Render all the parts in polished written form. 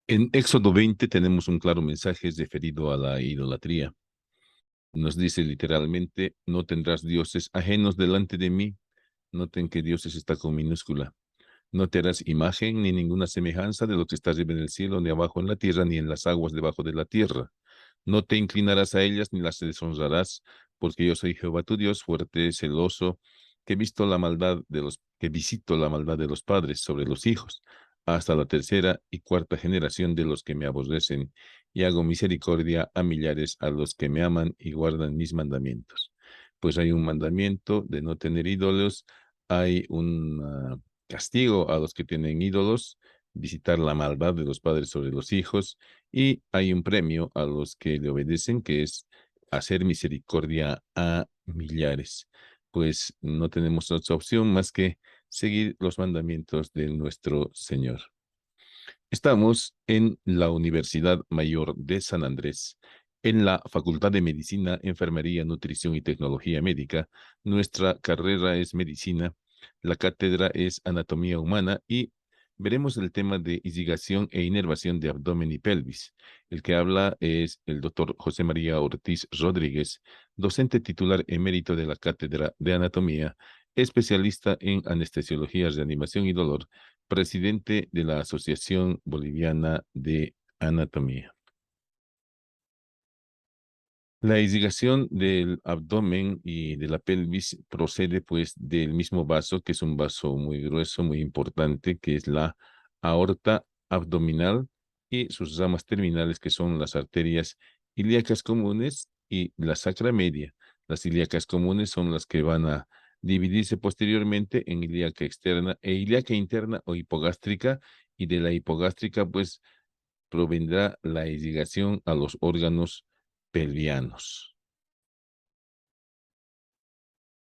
En Éxodo 20 tenemos un claro mensaje referido a la idolatría. Nos dice literalmente, no tendrás dioses ajenos delante de mí. Noten que dioses está con minúscula. No te harás imagen ni ninguna semejanza de lo que está arriba en el cielo, ni abajo en la tierra, ni en las aguas debajo de la tierra. No te inclinarás a ellas ni las deshonrarás, porque yo soy Jehová tu Dios, fuerte, celoso, que visito la maldad de los padres sobre los hijos, hasta la tercera y cuarta generación de los que me aborrecen, y hago misericordia a millares a los que me aman y guardan mis mandamientos. Pues hay un mandamiento de no tener ídolos, hay un castigo a los que tienen ídolos, visitar la maldad de los padres sobre los hijos, y hay un premio a los que le obedecen, que es hacer misericordia a millares. Pues no tenemos otra opción más que seguir los mandamientos de nuestro Señor. Estamos en la Universidad Mayor de San Andrés, en la Facultad de Medicina, Enfermería, Nutrición y Tecnología Médica. Nuestra carrera es medicina, la cátedra es anatomía humana y veremos el tema de irrigación e inervación de abdomen y pelvis. El que habla es el doctor José María Ortiz Rodríguez, docente titular emérito de la cátedra de anatomía, especialista en anestesiología, reanimación y dolor, presidente de la Asociación Boliviana de Anatomía. La irrigación del abdomen y de la pelvis procede pues del mismo vaso, que es un vaso muy grueso, muy importante, que es la aorta abdominal y sus ramas terminales, que son las arterias ilíacas comunes y la sacra media. Las ilíacas comunes son las que van a dividirse posteriormente en ilíaca externa e ilíaca interna o hipogástrica, y de la hipogástrica pues provendrá la irrigación a los órganos pelvianos.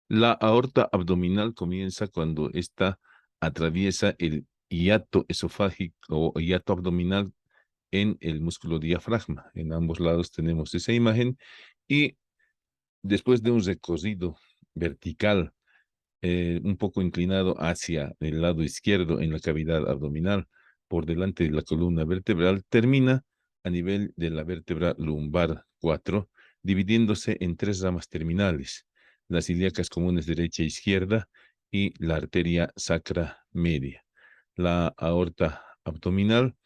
La aorta abdominal comienza cuando ésta atraviesa el hiato esofágico o hiato abdominal en el músculo diafragma. En ambos lados tenemos esa imagen, y después de un recorrido vertical un poco inclinado hacia el lado izquierdo en la cavidad abdominal, por delante de la columna vertebral, termina a nivel de la vértebra lumbar 4, dividiéndose en tres ramas terminales: las ilíacas comunes derecha e izquierda y la arteria sacra media. La aorta abdominal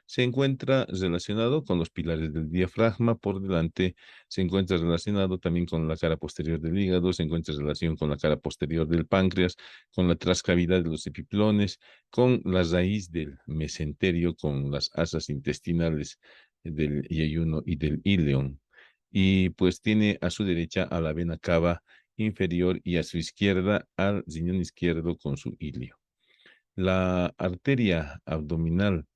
se encuentra relacionado con los pilares del diafragma por delante, se encuentra relacionado también con la cara posterior del hígado, se encuentra en relación con la cara posterior del páncreas, con la trascavidad de los epiplones, con la raíz del mesenterio, con las asas intestinales del yeyuno y del íleon. Y pues tiene a su derecha a la vena cava inferior y a su izquierda al riñón izquierdo con su ilio. La arteria abdominal,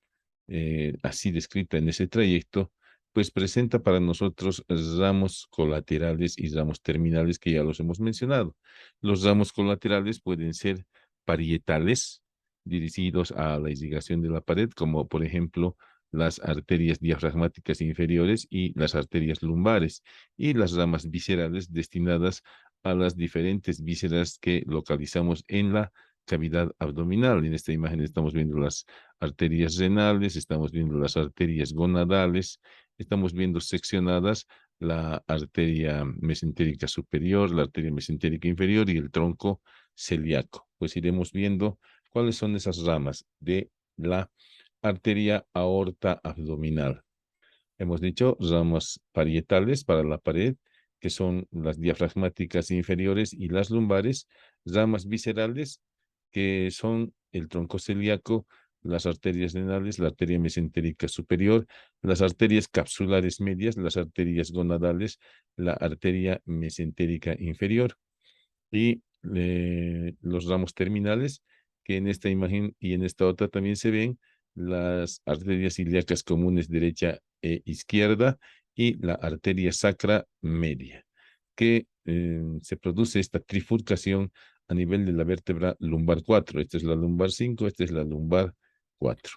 así descrita en ese trayecto, pues presenta para nosotros ramos colaterales y ramos terminales, que ya los hemos mencionado. Los ramos colaterales pueden ser parietales, dirigidos a la irrigación de la pared, como por ejemplo las arterias diafragmáticas inferiores y las arterias lumbares, y las ramas viscerales destinadas a las diferentes vísceras que localizamos en la cavidad abdominal. En esta imagen estamos viendo las arterias renales, estamos viendo las arterias gonadales, estamos viendo seccionadas la arteria mesentérica superior, la arteria mesentérica inferior y el tronco celíaco. Pues iremos viendo cuáles son esas ramas de la arteria aorta abdominal. Hemos dicho ramas parietales para la pared, que son las diafragmáticas inferiores y las lumbares; ramas viscerales, que son el tronco celíaco, las arterias renales, la arteria mesentérica superior, las arterias capsulares medias, las arterias gonadales, la arteria mesentérica inferior, y los ramos terminales, que en esta imagen y en esta otra también se ven: las arterias ilíacas comunes derecha e izquierda y la arteria sacra media, que se produce esta trifurcación a nivel de la vértebra lumbar 4. Esta es la lumbar 5, esta es la lumbar 4.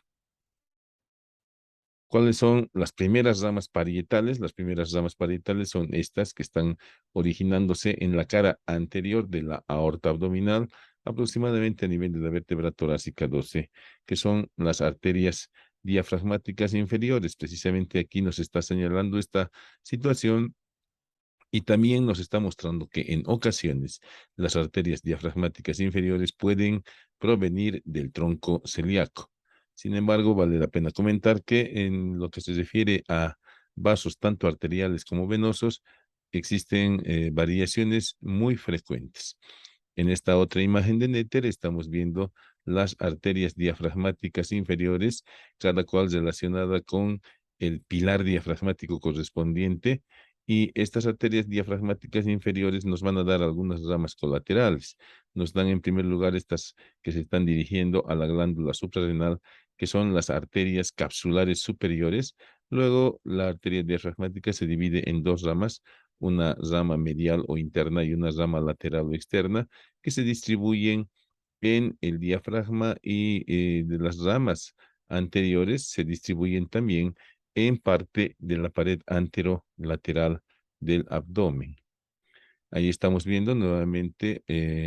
¿Cuáles son las primeras ramas parietales? Las primeras ramas parietales son estas, que están originándose en la cara anterior de la aorta abdominal, aproximadamente a nivel de la vértebra torácica 12, que son las arterias diafragmáticas inferiores. Precisamente aquí nos está señalando esta situación y también nos está mostrando que en ocasiones las arterias diafragmáticas inferiores pueden provenir del tronco celíaco. Sin embargo, vale la pena comentar que en lo que se refiere a vasos tanto arteriales como venosos, existen variaciones muy frecuentes. En esta otra imagen de Néter estamos viendo las arterias diafragmáticas inferiores, cada cual relacionada con el pilar diafragmático correspondiente, y estas arterias diafragmáticas inferiores nos van a dar algunas ramas colaterales. Nos dan en primer lugar estas que se están dirigiendo a la glándula suprarrenal, que son las arterias capsulares superiores. Luego, la arteria diafragmática se divide en dos ramas, una rama medial o interna y una rama lateral o externa, que se distribuyen en el diafragma, y de las ramas anteriores se distribuyen también en parte de la pared anterolateral del abdomen. Ahí estamos viendo nuevamente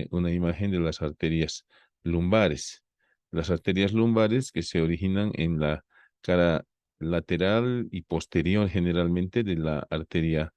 una imagen de las arterias lumbares. Las arterias lumbares que se originan en la cara lateral y posterior generalmente de la arteria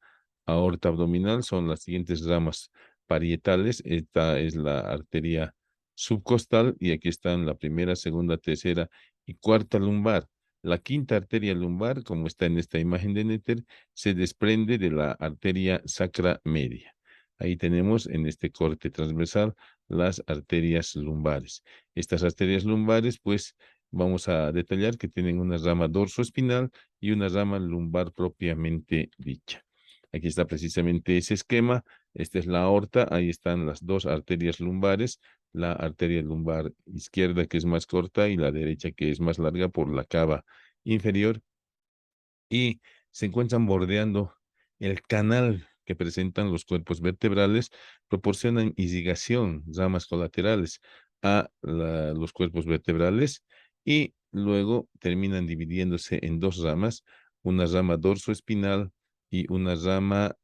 aorta abdominal son las siguientes ramas parietales. Esta es la arteria subcostal y aquí están la primera, segunda, tercera y cuarta lumbar. La quinta arteria lumbar, como está en esta imagen de Néter, se desprende de la arteria sacra media. Ahí tenemos en este corte transversal las arterias lumbares. Estas arterias lumbares, pues vamos a detallar que tienen una rama dorsoespinal y una rama lumbar propiamente dicha. Aquí está precisamente ese esquema. Esta es la aorta. Ahí están las dos arterias lumbares, la arteria lumbar izquierda que es más corta y la derecha que es más larga por la cava inferior, y se encuentran bordeando el canal que presentan los cuerpos vertebrales, proporcionan irrigación, ramas colaterales a los cuerpos vertebrales, y luego terminan dividiéndose en dos ramas, una rama dorsoespinal y una rama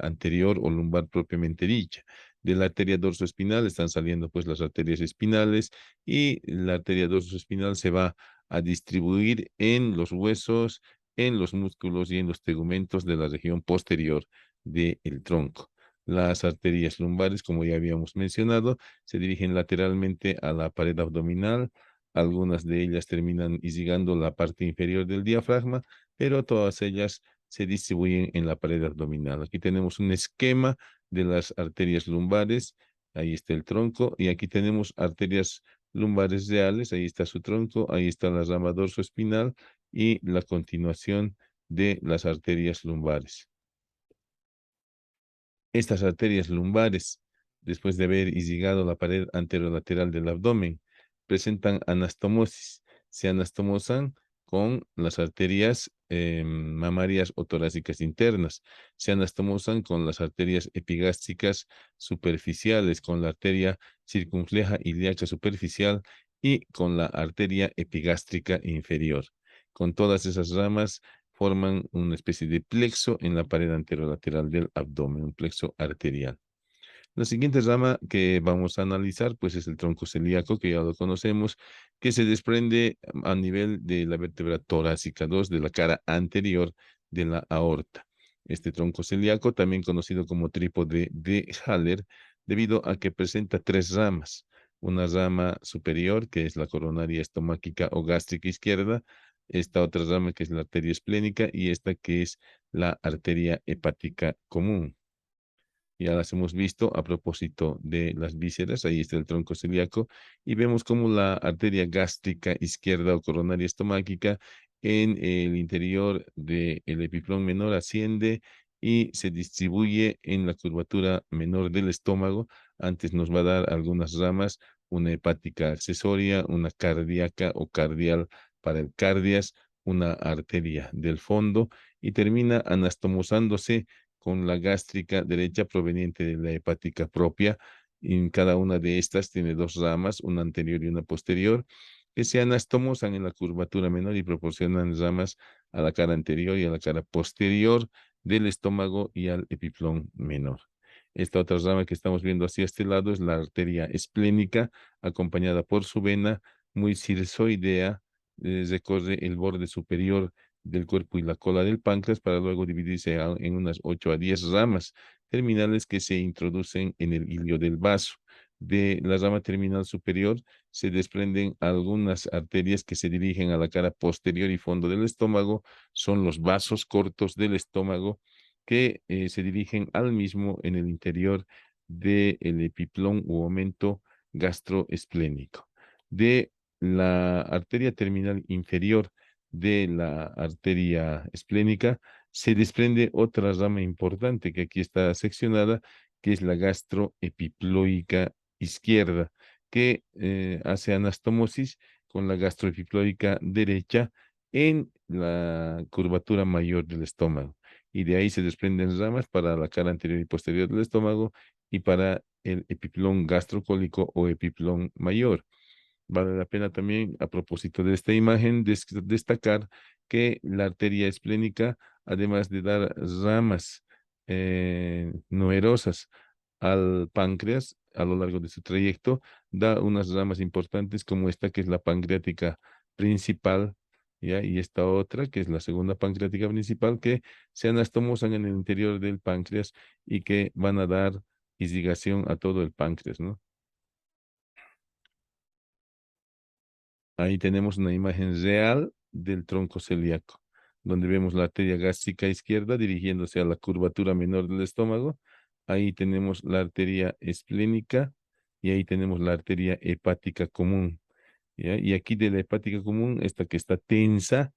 anterior o lumbar propiamente dicha. De la arteria dorsoespinal están saliendo pues las arterias espinales, y la arteria dorsoespinal se va a distribuir en los huesos, en los músculos y en los tegumentos de la región posterior del tronco. Las arterias lumbares, como ya habíamos mencionado, se dirigen lateralmente a la pared abdominal. Algunas de ellas terminan irrigando la parte inferior del diafragma, pero todas ellas se distribuyen en la pared abdominal. Aquí tenemos un esquema de las arterias lumbares. Ahí está el tronco, y aquí tenemos arterias lumbares reales. Ahí está su tronco, ahí está la rama dorsoespinal y la continuación de las arterias lumbares. Estas arterias lumbares, después de haber irrigado la pared anterolateral del abdomen, presentan anastomosis. Se anastomosan con las arterias mamarias o torácicas internas. Se anastomosan con las arterias epigástricas superficiales, con la arteria circunfleja ilíaca superficial y con la arteria epigástrica inferior. Con todas esas ramas forman una especie de plexo en la pared anterolateral del abdomen, un plexo arterial. La siguiente rama que vamos a analizar, pues es el tronco celíaco, que ya lo conocemos, que se desprende a nivel de la vértebra torácica 2 de la cara anterior de la aorta. Este tronco celíaco, también conocido como trípode de Haller, debido a que presenta tres ramas. Una rama superior, que es la coronaria estomáquica o gástrica izquierda, esta otra rama que es la arteria esplénica, y esta que es la arteria hepática común. Ya las hemos visto a propósito de las vísceras. Ahí está el tronco celíaco y vemos cómo la arteria gástrica izquierda o coronaria estomáquica en el interior del epiplón menor asciende y se distribuye en la curvatura menor del estómago. Antes nos va a dar algunas ramas, una hepática accesoria, una cardíaca o cardial para el cardias, una arteria del fondo, y termina anastomosándose con la gástrica derecha proveniente de la hepática propia. En cada una de estas tiene dos ramas, una anterior y una posterior, que se anastomosan en la curvatura menor y proporcionan ramas a la cara anterior y a la cara posterior del estómago y al epiplón menor. Esta otra rama que estamos viendo hacia este lado es la arteria esplénica, acompañada por su vena muy circoidea recorre el borde superior del cuerpo y la cola del páncreas para luego dividirse en unas 8 a 10 ramas terminales que se introducen en el hilio del vaso. De la rama terminal superior se desprenden algunas arterias que se dirigen a la cara posterior y fondo del estómago. Son los vasos cortos del estómago que se dirigen al mismo en el interior del epiplón u aumento gastroesplénico. De la arteria terminal inferior de la arteria esplénica se desprende otra rama importante que aquí está seccionada, que es la gastroepiploica izquierda, que hace anastomosis con la gastroepiploica derecha en la curvatura mayor del estómago. Y de ahí se desprenden ramas para la cara anterior y posterior del estómago y para el epiplón gastrocólico o epiplón mayor. Vale la pena también, a propósito de esta imagen, destacar que la arteria esplénica, además de dar ramas numerosas al páncreas a lo largo de su trayecto, da unas ramas importantes como esta que es la pancreática principal, ¿ya? Y esta otra que es la segunda pancreática principal que se anastomosan en el interior del páncreas y que van a dar irrigación a todo el páncreas, ¿no? Ahí tenemos una imagen real del tronco celíaco, donde vemos la arteria gástrica izquierda dirigiéndose a la curvatura menor del estómago. Ahí tenemos la arteria esplénica y ahí tenemos la arteria hepática común. ¿Ya? Y aquí de la hepática común, esta que está tensa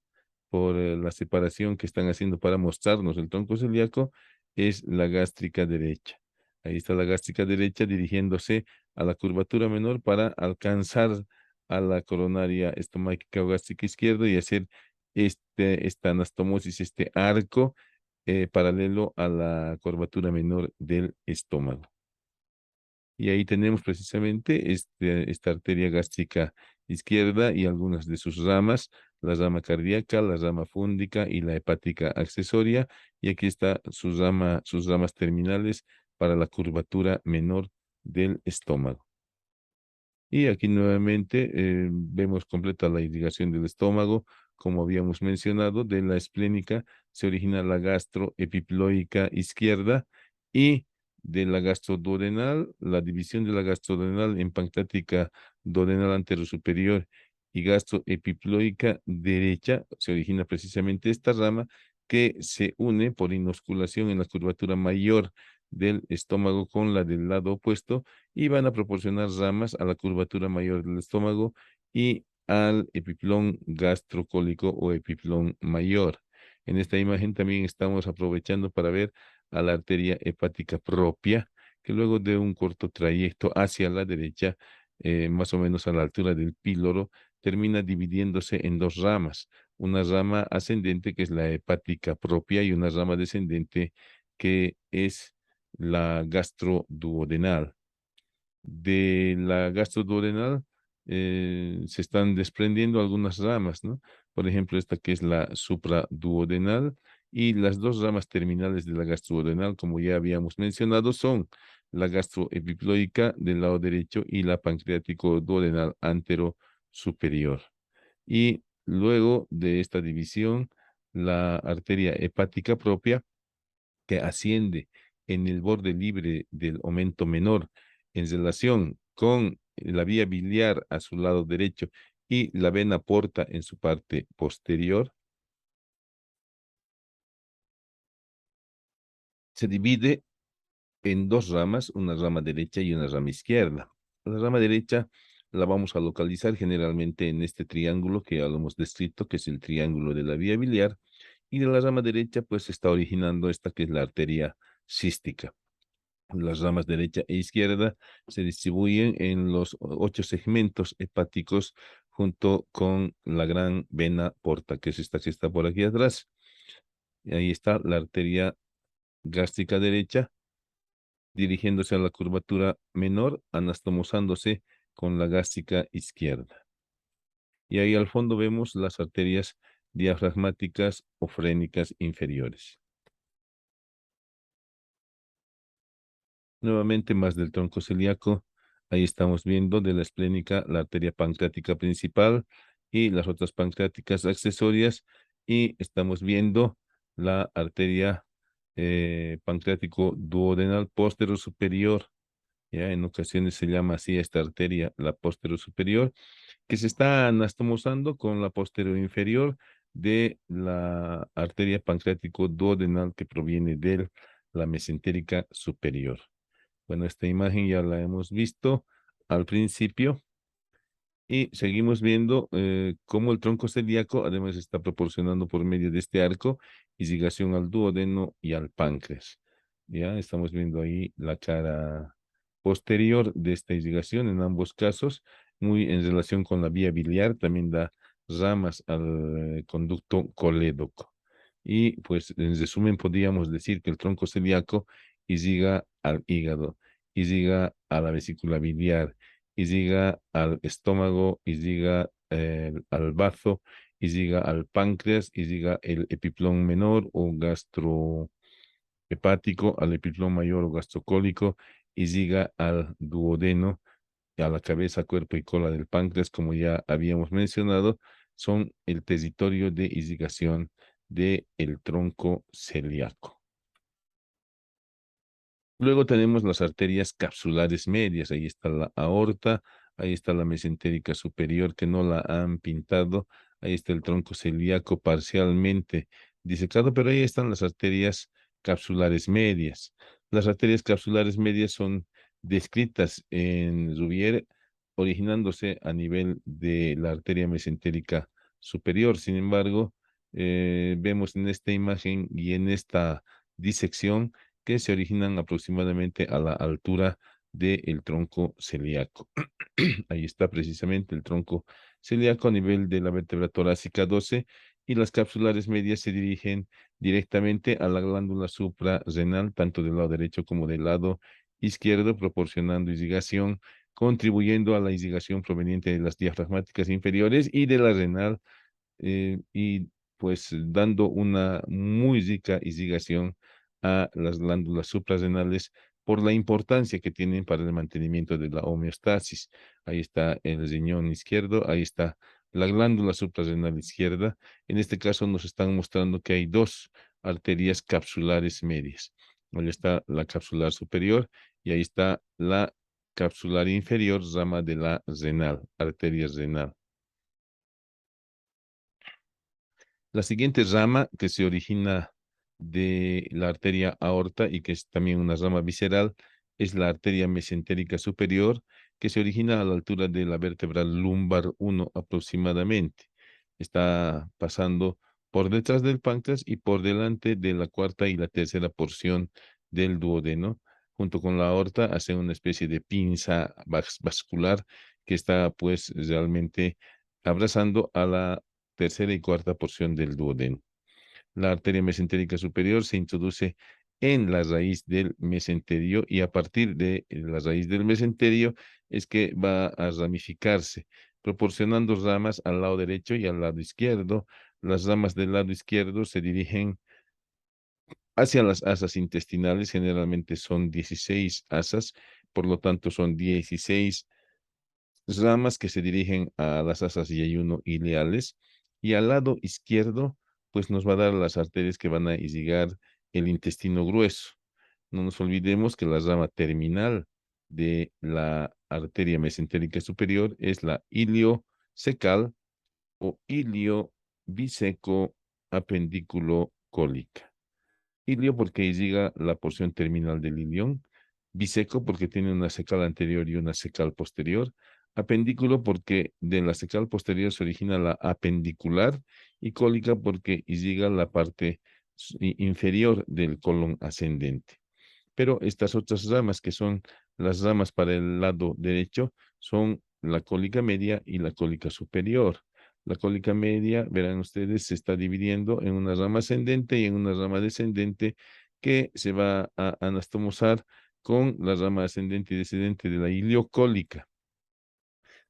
por la separación que están haciendo para mostrarnos el tronco celíaco, es la gástrica derecha. Ahí está la gástrica derecha dirigiéndose a la curvatura menor para alcanzar a la coronaria estomáquica o gástrica izquierda y hacer esta anastomosis, este arco paralelo a la curvatura menor del estómago. Y ahí tenemos precisamente esta arteria gástrica izquierda y algunas de sus ramas, la rama cardíaca, la rama fúndica y la hepática accesoria. Y aquí está sus ramas terminales para la curvatura menor del estómago. Y aquí nuevamente vemos completa la irrigación del estómago, como habíamos mencionado, de la esplénica se origina la gastroepiploica izquierda y de la gastroduodenal, la división de la gastroduodenal en pancreática duodenal anterosuperior y gastroepiploica derecha, se origina precisamente esta rama que se une por inosculación en la curvatura mayor del estómago con la del lado opuesto y van a proporcionar ramas a la curvatura mayor del estómago y al epiplón gastrocólico o epiplón mayor. En esta imagen también estamos aprovechando para ver a la arteria hepática propia, que luego de un corto trayecto hacia la derecha, más o menos a la altura del píloro, termina dividiéndose en dos ramas. Una rama ascendente que es la hepática propia y una rama descendente que es la gastroduodenal. De la gastroduodenal se están desprendiendo algunas ramas, ¿no? Por ejemplo, esta que es la supraduodenal y las dos ramas terminales de la gastroduodenal, como ya habíamos mencionado, son la gastroepiploica del lado derecho y la pancreático duodenal antero superior. Y luego de esta división, la arteria hepática propia que asciende en el borde libre del aumento menor en relación con la vía biliar a su lado derecho y la vena porta en su parte posterior, se divide en dos ramas, una rama derecha y una rama izquierda. La rama derecha la vamos a localizar generalmente en este triángulo que ya lo hemos descrito, que es el triángulo de la vía biliar, y de la rama derecha pues se está originando esta que es la arteria cística. Las ramas derecha e izquierda se distribuyen en los 8 segmentos hepáticos junto con la gran vena porta, que es esta que está por aquí atrás. Y ahí está la arteria gástrica derecha dirigiéndose a la curvatura menor, anastomosándose con la gástrica izquierda. Y ahí al fondo vemos las arterias diafragmáticas o frénicas inferiores. Nuevamente más del tronco celíaco. Ahí estamos viendo de la esplénica la arteria pancreática principal y las otras pancreáticas accesorias, y estamos viendo la arteria pancreático duodenal póstero superior. Ya en ocasiones se llama así esta arteria, la posterior superior, que se está anastomosando con la posterior inferior de la arteria pancreático duodenal que proviene de la mesentérica superior. Bueno, esta imagen ya la hemos visto al principio y seguimos viendo cómo el tronco celíaco además está proporcionando por medio de este arco irrigación al duodeno y al páncreas. Ya estamos viendo ahí la cara posterior de esta irrigación en ambos casos, muy en relación con la vía biliar, también da ramas al conducto colédoco. Y pues en resumen podríamos decir que el tronco celíaco irriga al hígado, irriga a la vesícula biliar, irriga al estómago, irriga al bazo, irriga al páncreas, irriga el epiplón menor o gastrohepático, al epiplón mayor o gastrocólico, irriga al duodeno, a la cabeza, cuerpo y cola del páncreas, como ya habíamos mencionado, son el territorio de irrigación del tronco celíaco. Luego tenemos las arterias capsulares medias. Ahí está la aorta, ahí está la mesentérica superior que no la han pintado. Ahí está el tronco celíaco parcialmente disecado, pero ahí están las arterias capsulares medias. Las arterias capsulares medias son descritas en Rubier, originándose a nivel de la arteria mesentérica superior. Sin embargo, vemos en esta imagen y en esta disección que se originan aproximadamente a la altura del tronco celíaco. Ahí está precisamente el tronco celíaco a nivel de la vértebra torácica 12 y las capsulares medias se dirigen directamente a la glándula suprarrenal, tanto del lado derecho como del lado izquierdo, proporcionando irrigación, contribuyendo a la irrigación proveniente de las diafragmáticas inferiores y de la renal, y pues dando una muy rica irrigación a las glándulas suprarrenales por la importancia que tienen para el mantenimiento de la homeostasis. Ahí está el riñón izquierdo, ahí está la glándula suprarrenal izquierda. En este caso nos están mostrando que hay dos arterias capsulares medias. Ahí está la capsular superior y ahí está la capsular inferior, rama de la renal, arteria renal. La siguiente rama que se origina de la arteria aorta y que es también una rama visceral es la arteria mesentérica superior, que se origina a la altura de la vértebra lumbar 1 aproximadamente. Está pasando por detrás del páncreas y por delante de la cuarta y la tercera porción del duodeno. Junto con la aorta hace una especie de pinza vascular que está pues realmente abrazando a la tercera y cuarta porción del duodeno. La arteria mesentérica superior se introduce en la raíz del mesenterio y a partir de la raíz del mesenterio es que va a ramificarse, proporcionando ramas al lado derecho y al lado izquierdo. Las ramas del lado izquierdo se dirigen hacia las asas intestinales, generalmente son 16 asas, por lo tanto son 16 ramas que se dirigen a las asas y ayuno ileales, y al lado izquierdo, pues nos va a dar las arterias que van a irrigar el intestino grueso. No nos olvidemos que la rama terminal de la arteria mesentérica superior es la iliocecal o iliobiseco apendículo cólica. Ilio porque irriga la porción terminal del ilión, biseco porque tiene una secal anterior y una secal posterior, apendículo porque de la secal posterior se origina la apendicular y cólica porque irriga la parte inferior del colon ascendente. Pero estas otras ramas, que son las ramas para el lado derecho, son la cólica media y la cólica superior. La cólica media, verán ustedes, se está dividiendo en una rama ascendente y en una rama descendente que se va a anastomosar con la rama ascendente y descendente de la iliocólica.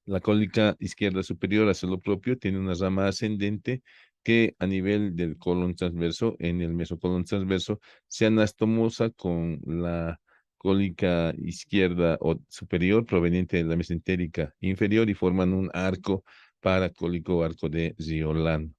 La cólica izquierda superior hace lo propio, tiene una rama ascendente que a nivel del colon transverso, en el mesocolon transverso, se anastomosa con la cólica izquierda o superior proveniente de la mesentérica inferior y forman un arco paracólico o arco de Riolano.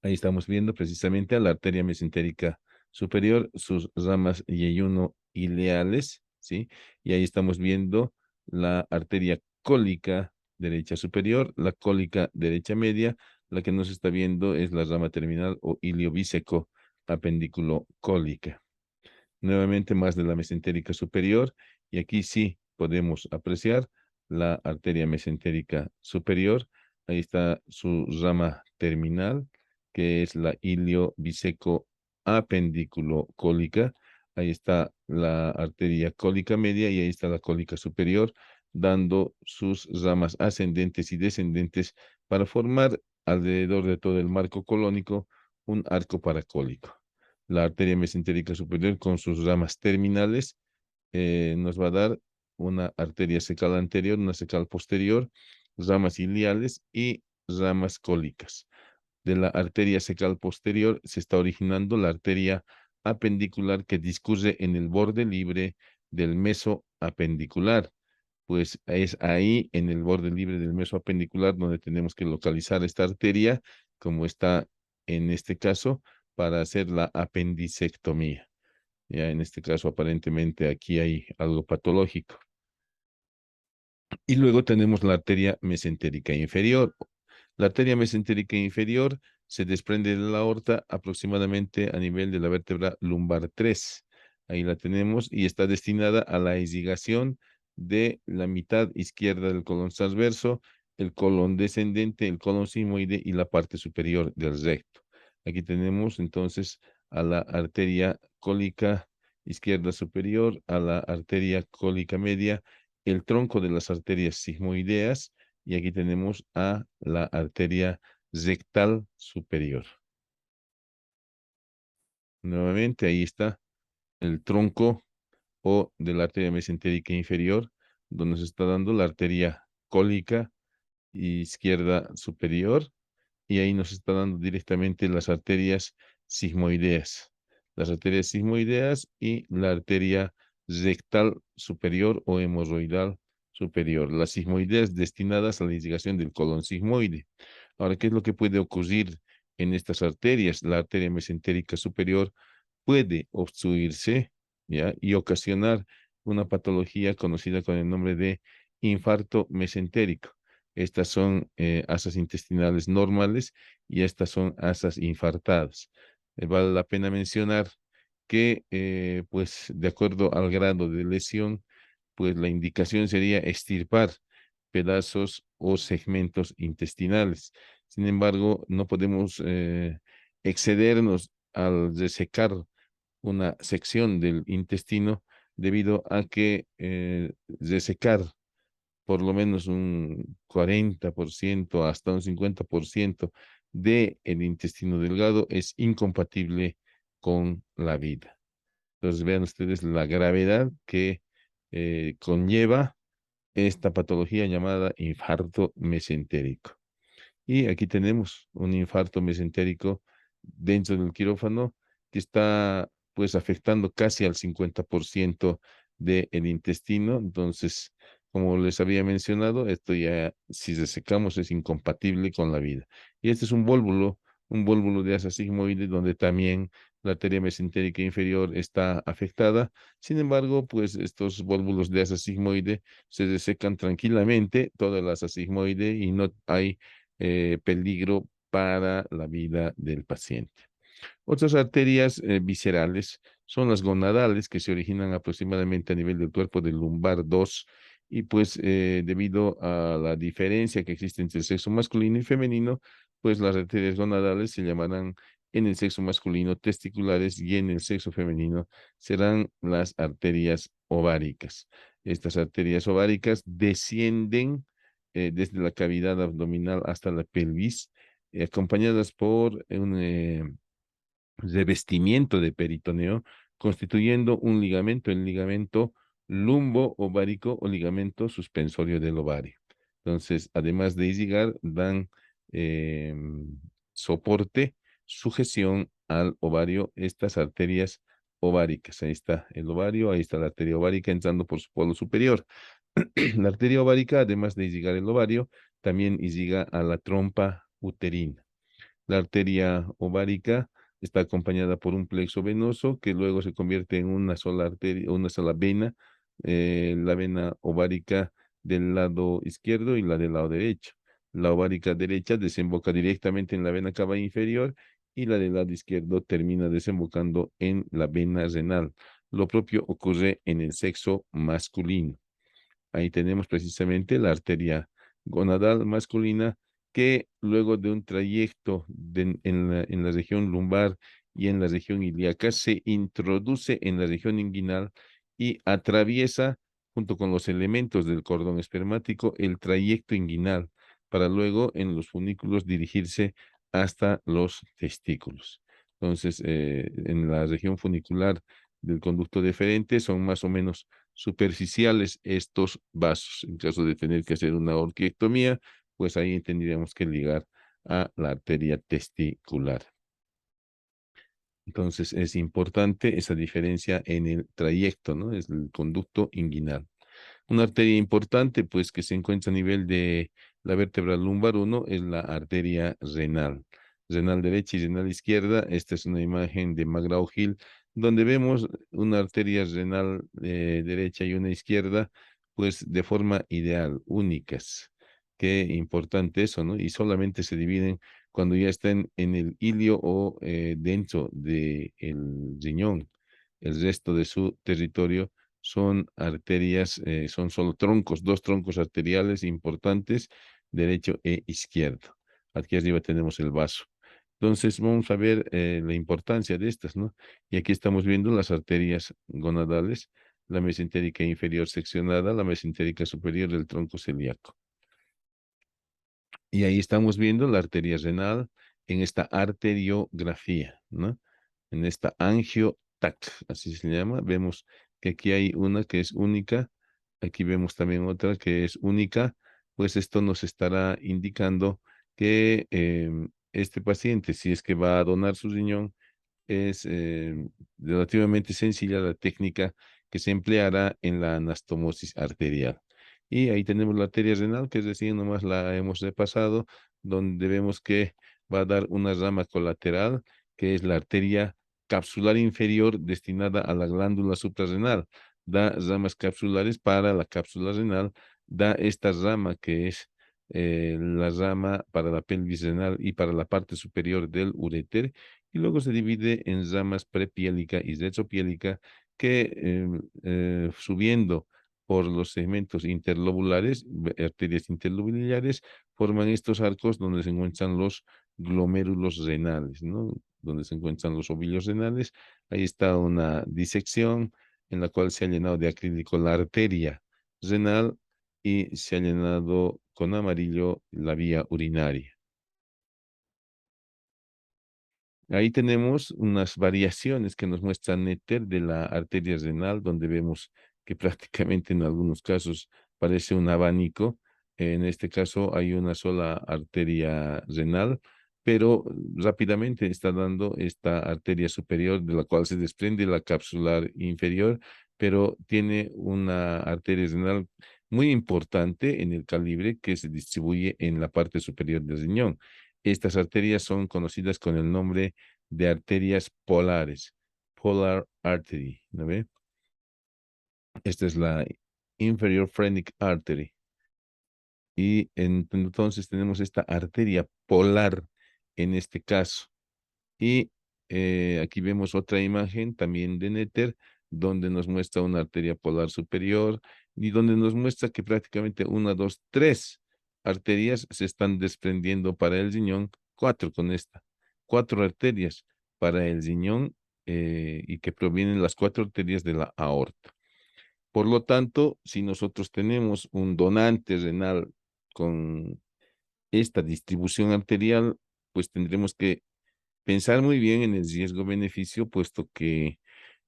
Ahí estamos viendo precisamente a la arteria mesentérica superior, sus ramas yeyuno ileales, ¿sí? Y ahí estamos viendo la arteria cólica derecha superior, la cólica derecha media. La que no se está viendo es la rama terminal o ilio biseco apendículo cólica. Nuevamente más de la mesentérica superior, y aquí sí podemos apreciar la arteria mesentérica superior. Ahí está su rama terminal, que es la ilio biseco apendículo cólica. Ahí está la arteria cólica media y ahí está la cólica superior, dando sus ramas ascendentes y descendentes para formar alrededor de todo el marco colónico un arco paracólico. La arteria mesentérica superior con sus ramas terminales nos va a dar una arteria secal anterior, una secal posterior, ramas iliales y ramas cólicas. De la arteria secal posterior se está originando la arteria apendicular que discurre en el borde libre del meso apendicular. Pues es ahí, en el borde libre del meso apendicular, donde tenemos que localizar esta arteria, como está en este caso, para hacer la apendicectomía. Ya en este caso, aparentemente aquí hay algo patológico. Y luego tenemos la arteria mesentérica inferior. La arteria mesentérica inferior se desprende de la aorta aproximadamente a nivel de la vértebra lumbar 3. Ahí la tenemos y está destinada a la irrigación de la mitad izquierda del colon transverso, el colon descendente, el colon sigmoide y la parte superior del recto. Aquí tenemos entonces a la arteria cólica izquierda superior, a la arteria cólica media, el tronco de las arterias sigmoideas, y aquí tenemos a la arteria rectal superior. Nuevamente ahí está el tronco o de la arteria mesentérica inferior, donde se está dando la arteria cólica izquierda superior, y ahí nos está dando directamente las arterias sigmoideas. Las arterias sigmoideas y la arteria rectal superior o hemorroidal superior. Las sigmoideas destinadas a la irrigación del colon sigmoide. Ahora, ¿qué es lo que puede ocurrir en estas arterias? La arteria mesentérica superior puede obstruirse, ¿ya? Y ocasionar una patología conocida con el nombre de infarto mesentérico. Estas son asas intestinales normales y estas son asas infartadas. Vale la pena mencionar que, pues, de acuerdo al grado de lesión, pues la indicación sería extirpar pedazos o segmentos intestinales. Sin embargo, no podemos excedernos al resecar una sección del intestino debido a que resecar por lo menos un 40% hasta un 50% del intestino delgado es incompatible con la vida. Entonces vean ustedes la gravedad que conlleva esta patología llamada infarto mesentérico. Y aquí tenemos un infarto mesentérico dentro del quirófano que está pues afectando casi al 50% del intestino. Entonces, como les había mencionado, esto ya, si resecamos, es incompatible con la vida. Y este es un vólvulo de asa sigmoide donde también la arteria mesentérica inferior está afectada. Sin embargo, pues estos vólvulos de asa sigmoide se resecan tranquilamente, toda la asa sigmoide, y no hay peligro para la vida del paciente. Otras arterias viscerales son las gonadales, que se originan aproximadamente a nivel del cuerpo del lumbar 2, y pues debido a la diferencia que existe entre el sexo masculino y femenino, pues las arterias gonadales se llamarán en el sexo masculino testiculares y en el sexo femenino serán las arterias ováricas. Estas arterias ováricas descienden desde la cavidad abdominal hasta la pelvis, acompañadas por un revestimiento de peritoneo, constituyendo un ligamento, el ligamento lumbo ovárico o ligamento suspensorio del ovario. Entonces, además de irrigar, dan eh, soporte, sujeción al ovario, estas arterias ováricas. Ahí está el ovario, ahí está la arteria ovárica entrando por su polo superior. La arteria ovárica, además de irrigar el ovario, también irriga a la trompa uterina. La arteria ovárica está acompañada por un plexo venoso que luego se convierte en una sola arteria, una sola vena, la vena ovárica del lado izquierdo y la del lado derecho. La ovárica derecha desemboca directamente en la vena cava inferior y la del lado izquierdo termina desembocando en la vena renal. Lo propio ocurre en el sexo masculino. Ahí tenemos precisamente la arteria gonadal masculina que luego de un trayecto en la región lumbar y en la región ilíaca se introduce en la región inguinal y atraviesa junto con los elementos del cordón espermático el trayecto inguinal para luego en los funículos dirigirse hasta los testículos. Entonces, en la región funicular del conducto deferente son más o menos superficiales estos vasos. En caso de tener que hacer una orquiectomía, pues ahí tendríamos que ligar a la arteria testicular. Entonces es importante esa diferencia en el trayecto, ¿no? Es el conducto inguinal. Una arteria importante, pues, que se encuentra a nivel de la vértebra lumbar 1 es la arteria renal. Renal derecha y renal izquierda. Esta es una imagen de McGraw-Hill, donde vemos una arteria renal derecha y una izquierda, pues, de forma ideal, únicas. Qué importante eso, ¿no? Y solamente se dividen cuando ya están en el ilio o dentro del riñón. El resto de su territorio son arterias, son solo troncos, dos troncos arteriales importantes, derecho e izquierdo. Aquí arriba tenemos el vaso. Entonces vamos a ver la importancia de estas, ¿no? Y aquí estamos viendo las arterias gonadales, la mesentérica inferior seccionada, la mesentérica superior del tronco celíaco. Y ahí estamos viendo la arteria renal en esta arteriografía, ¿no? En esta angiotac, así se llama. Vemos que aquí hay una que es única, aquí vemos también otra que es única, pues esto nos estará indicando que este paciente, si es que va a donar su riñón, es relativamente sencilla la técnica que se empleará en la anastomosis arterial. Y ahí tenemos la arteria renal, que recién nomás la hemos repasado, donde vemos que va a dar una rama colateral, que es la arteria capsular inferior destinada a la glándula suprarrenal. Da ramas capsulares para la cápsula renal, da esta rama que es la rama para la pelvis renal y para la parte superior del uréter, y luego se divide en ramas prepiélica y retropiélica que subiendo por los segmentos interlobulares, arterias interlobulares, forman estos arcos donde se encuentran los glomérulos renales, ¿no? Donde se encuentran los ovillos renales. Ahí está una disección en la cual se ha llenado de acrílico la arteria renal y se ha llenado con amarillo la vía urinaria. Ahí tenemos unas variaciones que nos muestran Néter de la arteria renal, donde vemos que prácticamente en algunos casos parece un abanico. En este caso hay una sola arteria renal, pero rápidamente está dando esta arteria superior de la cual se desprende la capsular inferior, pero tiene una arteria renal muy importante en el calibre que se distribuye en la parte superior del riñón. Estas arterias son conocidas con el nombre de arterias polares, polar artery, ¿no ve? Esta es la inferior phrenic artery. Y entonces tenemos esta arteria polar en este caso. Y aquí vemos otra imagen también de Néter, donde nos muestra una arteria polar superior y donde nos muestra que prácticamente una, dos, tres arterias se están desprendiendo para el riñón, cuatro con esta, cuatro arterias para el riñón y que provienen las cuatro arterias de la aorta. Por lo tanto, si nosotros tenemos un donante renal con esta distribución arterial, pues tendremos que pensar muy bien en el riesgo-beneficio, puesto que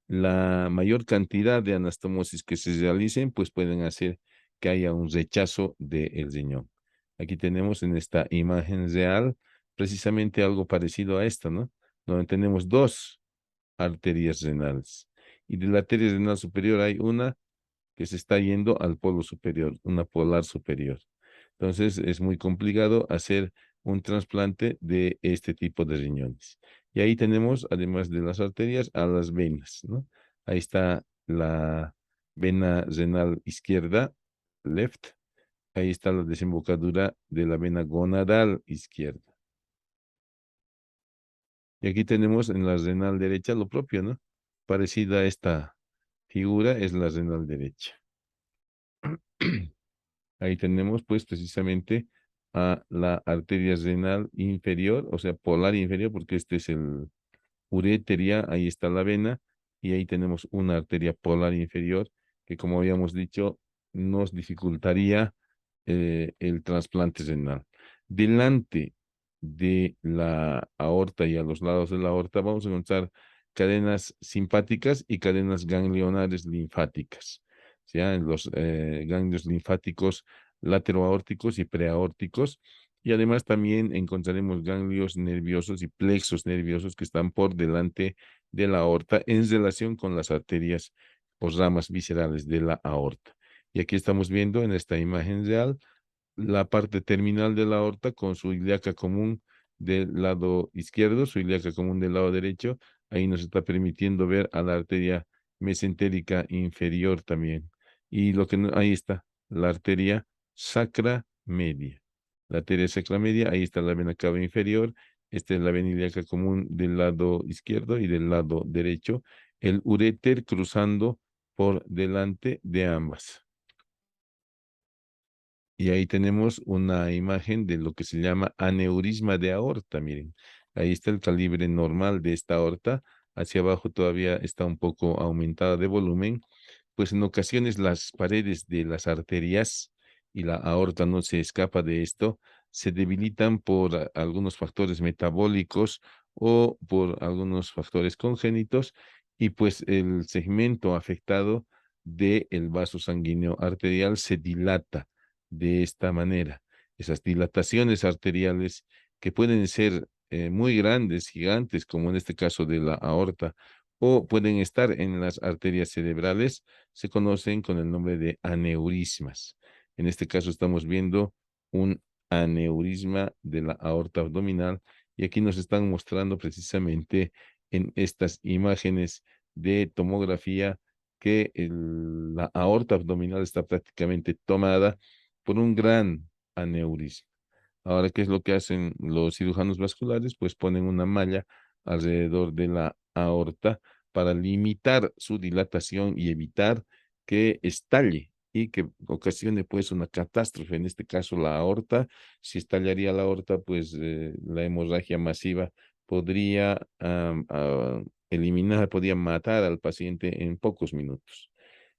la mayor cantidad de anastomosis que se realicen, pues pueden hacer que haya un rechazo del riñón. Aquí tenemos en esta imagen real precisamente algo parecido a esta, ¿no? Donde tenemos dos arterias renales. Y de la arteria renal superior hay una que se está yendo al polo superior, una polar superior. Entonces es muy complicado hacer un trasplante de este tipo de riñones. Y ahí tenemos, además de las arterias, a las venas, ¿no? Ahí está la vena renal izquierda, left. Ahí está la desembocadura de la vena gonadal izquierda. Y aquí tenemos en la renal derecha lo propio, ¿no? Parecida a esta figura es la renal derecha. Ahí tenemos pues precisamente a la arteria renal inferior, o sea, polar inferior, porque este es el ureteria, ahí está la vena, y ahí tenemos una arteria polar inferior que, como habíamos dicho, nos dificultaría el trasplante renal. Delante de la aorta y a los lados de la aorta vamos a encontrar cadenas simpáticas y cadenas ganglionares linfáticas. ¿Ya? Los ganglios linfáticos lateroaórticos y preaórticos. Y además también encontraremos ganglios nerviosos y plexos nerviosos que están por delante de la aorta en relación con las arterias o ramas viscerales de la aorta. Y aquí estamos viendo en esta imagen real la parte terminal de la aorta con su ilíaca común del lado izquierdo, su ilíaca común del lado derecho. Ahí nos está permitiendo ver a la arteria mesentérica inferior también. Y lo que ahí está, la arteria sacra media. La arteria sacra media, ahí está la vena cava inferior. Esta es la vena ilíaca común del lado izquierdo y del lado derecho. El uréter cruzando por delante de ambas. Y ahí tenemos una imagen de lo que se llama aneurisma de aorta. Miren, ahí está el calibre normal de esta aorta. Hacia abajo todavía está un poco aumentada de volumen. Pues en ocasiones las paredes de las arterias y la aorta no se escapa de esto, se debilitan por algunos factores metabólicos o por algunos factores congénitos y pues el segmento afectado del vaso sanguíneo arterial se dilata de esta manera. Esas dilataciones arteriales que pueden ser muy grandes, gigantes, como en este caso de la aorta, o pueden estar en las arterias cerebrales, se conocen con el nombre de aneurismas. En este caso estamos viendo un aneurisma de la aorta abdominal y aquí nos están mostrando precisamente en estas imágenes de tomografía que la aorta abdominal está prácticamente tomada por un gran aneurisma. Ahora, ¿qué es lo que hacen los cirujanos vasculares? Pues ponen una malla alrededor de la aorta para limitar su dilatación y evitar que estalle y que ocasione pues una catástrofe. En este caso, la aorta, si estallaría la aorta, pues la hemorragia masiva podría eliminar, podría matar al paciente en pocos minutos.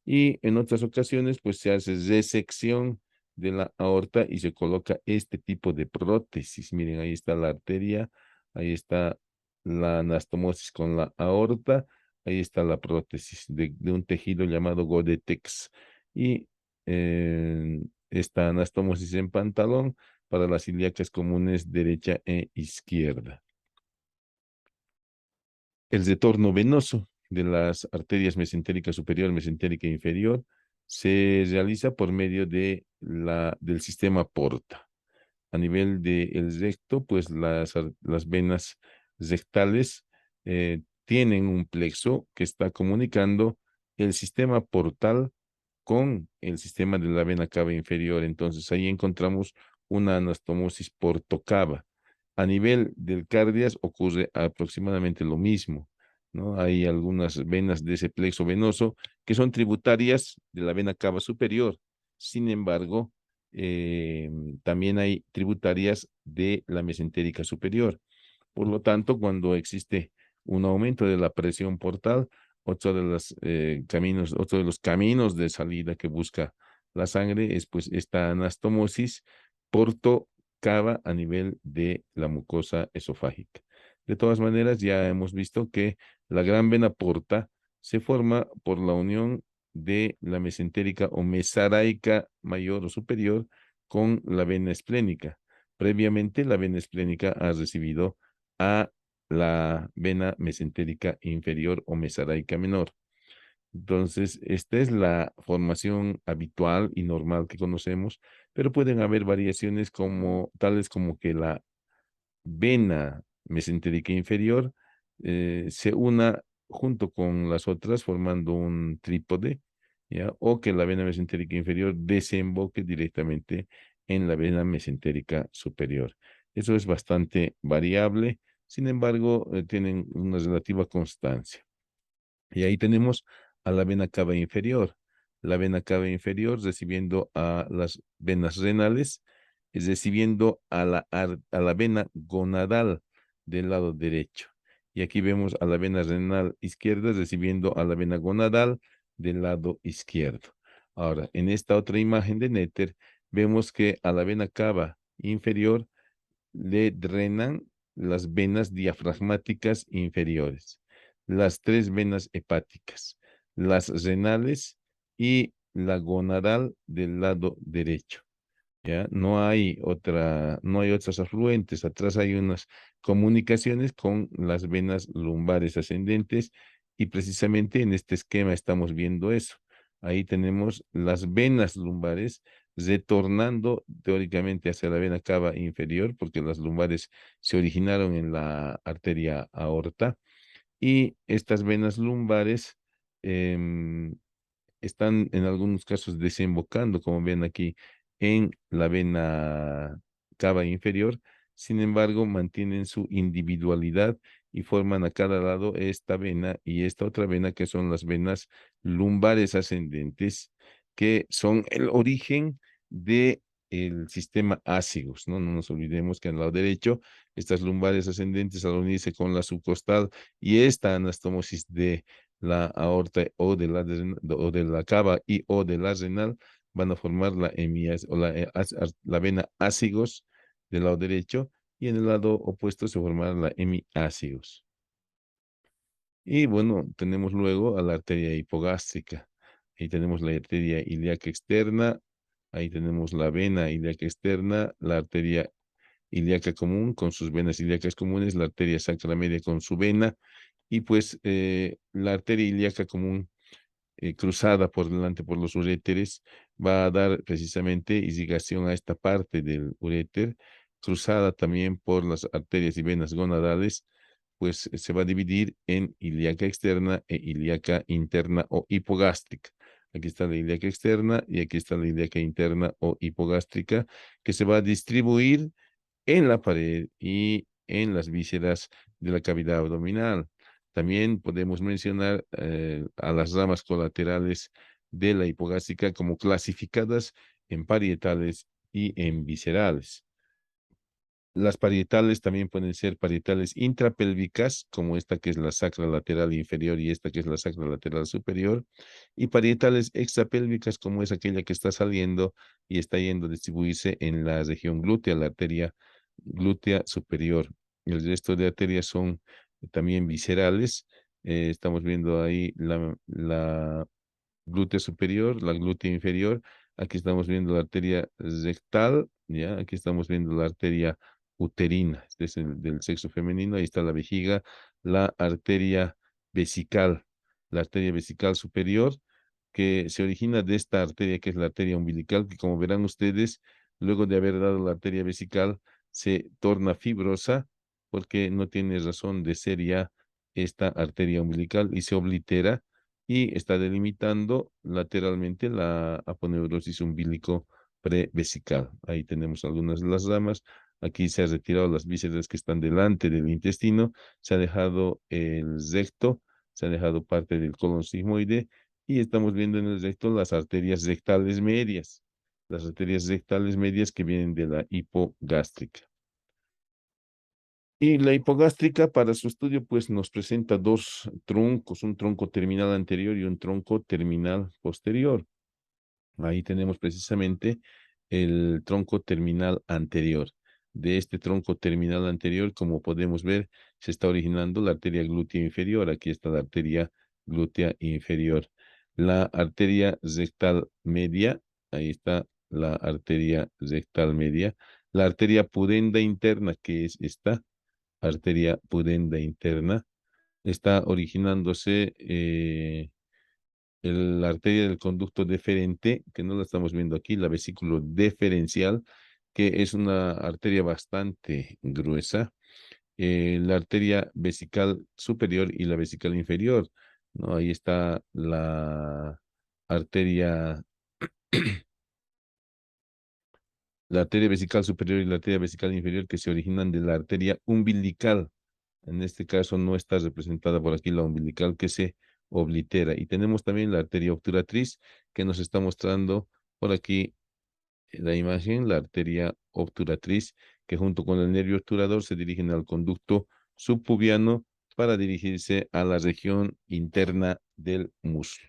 Y en otras ocasiones, pues se hace resección de la aorta y se coloca este tipo de prótesis. Miren, ahí está la arteria, ahí está la anastomosis con la aorta, ahí está la prótesis de un tejido llamado Godetex. Y esta anastomosis en pantalón para las ilíacas comunes derecha e izquierda. El retorno venoso de las arterias mesentérica superior, mesentérica inferior, se realiza por medio de del sistema porta. A nivel del recto, pues las venas rectales tienen un plexo que está comunicando el sistema portal con el sistema de la vena cava inferior. Entonces ahí encontramos una anastomosis portocava. A nivel del cardias ocurre aproximadamente lo mismo, ¿no? Hay algunas venas de ese plexo venoso que son tributarias de la vena cava superior. Sin embargo, eh, también hay tributarias de la mesentérica superior. Por lo tanto, cuando existe un aumento de la presión portal, otro de los caminos de salida que busca la sangre es pues esta anastomosis porto-cava a nivel de la mucosa esofágica. De todas maneras, ya hemos visto que la gran vena porta se forma por la unión de la mesentérica o mesaraica mayor o superior con la vena esplénica. Previamente, la vena esplénica ha recibido a la vena mesentérica inferior o mesaraica menor. Entonces, esta es la formación habitual y normal que conocemos, pero pueden haber variaciones como tales como que la vena mesentérica inferior se una junto con las otras formando un trípode, ¿ya? O que la vena mesentérica inferior desemboque directamente en la vena mesentérica superior. Eso es bastante variable, sin embargo, tienen una relativa constancia. Y ahí tenemos a la vena cava inferior. La vena cava inferior recibiendo a las venas renales, recibiendo a la vena gonadal del lado derecho. Y aquí vemos a la vena renal izquierda recibiendo a la vena gonadal del lado izquierdo. Ahora, en esta otra imagen de Néter, vemos que a la vena cava inferior le drenan las venas diafragmáticas inferiores, las tres venas hepáticas, las renales y la gonadal del lado derecho. ¿Ya? No hay otras afluentes. Atrás hay unas comunicaciones con las venas lumbares ascendentes y precisamente en este esquema estamos viendo eso. Ahí tenemos las venas lumbares retornando teóricamente hacia la vena cava inferior, porque las lumbares se originaron en la arteria aorta y estas venas lumbares em, están en algunos casos desembocando, como ven aquí, en la vena cava inferior. Sin embargo, mantienen su individualidad y forman a cada lado esta vena y esta otra vena que son las venas lumbares ascendentes, que son el origen de el sistema ácigos, ¿no? No nos olvidemos que al lado derecho, estas lumbares ascendentes al unirse con la subcostal y esta anastomosis de la aorta o de la cava y o de la renal van a formar la hemias o la vena ácigos del lado derecho y en el lado opuesto se formará la hemiácigos. Y bueno, tenemos luego a la arteria hipogástrica. Ahí tenemos la arteria ilíaca externa, ahí tenemos la vena ilíaca externa, la arteria ilíaca común con sus venas ilíacas comunes, la arteria sacra media con su vena y pues la arteria ilíaca común cruzada por delante por los uréteres va a dar precisamente irrigación a esta parte del uréter, cruzada también por las arterias y venas gonadales, pues se va a dividir en ilíaca externa e ilíaca interna o hipogástrica. Aquí está la ilíaca externa y aquí está la ilíaca interna o hipogástrica, que se va a distribuir en la pared y en las vísceras de la cavidad abdominal. También podemos mencionar a las ramas colaterales de la hipogástrica como clasificadas en parietales y en viscerales. Las parietales también pueden ser parietales intrapélvicas, como esta que es la sacra lateral inferior y esta que es la sacra lateral superior, y parietales extrapélvicas, como es aquella que está saliendo y está yendo a distribuirse en la región glútea, la arteria glútea superior. El resto de arterias son también viscerales. Estamos viendo ahí la glútea superior, la glútea inferior. Aquí estamos viendo la arteria rectal, ¿ya? Aquí estamos viendo la arteria uterina, este es el del sexo femenino. Ahí está la vejiga, vesical, la arteria vesical superior, que se origina de esta arteria que es la arteria umbilical, que como verán ustedes, luego de haber dado la arteria vesical, se torna fibrosa porque no tiene razón de ser ya esta arteria umbilical y se oblitera y está delimitando lateralmente la aponeurosis umbilico prevesical. Ahí tenemos algunas de las ramas. Aquí se han retirado las vísceras que están delante del intestino, se ha dejado el recto, se ha dejado parte del colon sigmoide y estamos viendo en el recto las arterias rectales medias, las arterias rectales medias que vienen de la hipogástrica. Y la hipogástrica para su estudio pues nos presenta dos troncos, un tronco terminal anterior y un tronco terminal posterior. Ahí tenemos precisamente el tronco terminal anterior. De este tronco terminal anterior, como podemos ver, se está originando la arteria glútea inferior. Aquí está la arteria glútea inferior. La arteria rectal media, ahí está la arteria rectal media. La arteria pudenda interna, que es esta arteria pudenda interna, está originándose la arteria del conducto deferente, que no la estamos viendo aquí, la vesícula deferencial, que es una arteria bastante gruesa, la arteria vesical superior y la vesical inferior, ¿no? Ahí está arteria, la arteria vesical superior y la arteria vesical inferior que se originan de la arteria umbilical. En este caso no está representada por aquí la umbilical que se oblitera. Y tenemos también la arteria obturatriz que nos está mostrando por aquí la imagen, la arteria obturatriz, que junto con el nervio obturador se dirigen al conducto subpubiano para dirigirse a la región interna del muslo.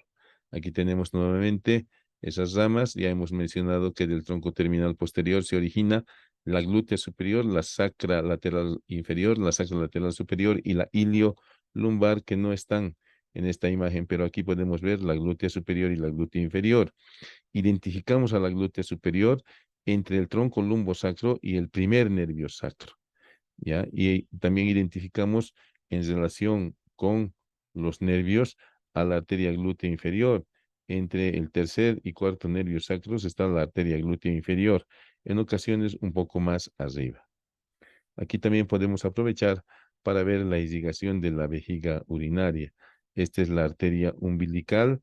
Aquí tenemos nuevamente esas ramas. Ya hemos mencionado que del tronco terminal posterior se origina la glútea superior, la sacra lateral inferior, la sacra lateral superior y la ilio lumbar, que no están en esta imagen, pero aquí podemos ver la glútea superior y la glútea inferior. Identificamos a la glútea superior entre el tronco lumbosacro y el primer nervio sacro, ¿ya? Y también identificamos en relación con los nervios a la arteria glútea inferior. Entre el tercer y cuarto nervio sacros está la arteria glútea inferior, en ocasiones un poco más arriba. Aquí también podemos aprovechar para ver la irrigación de la vejiga urinaria. Esta es la arteria umbilical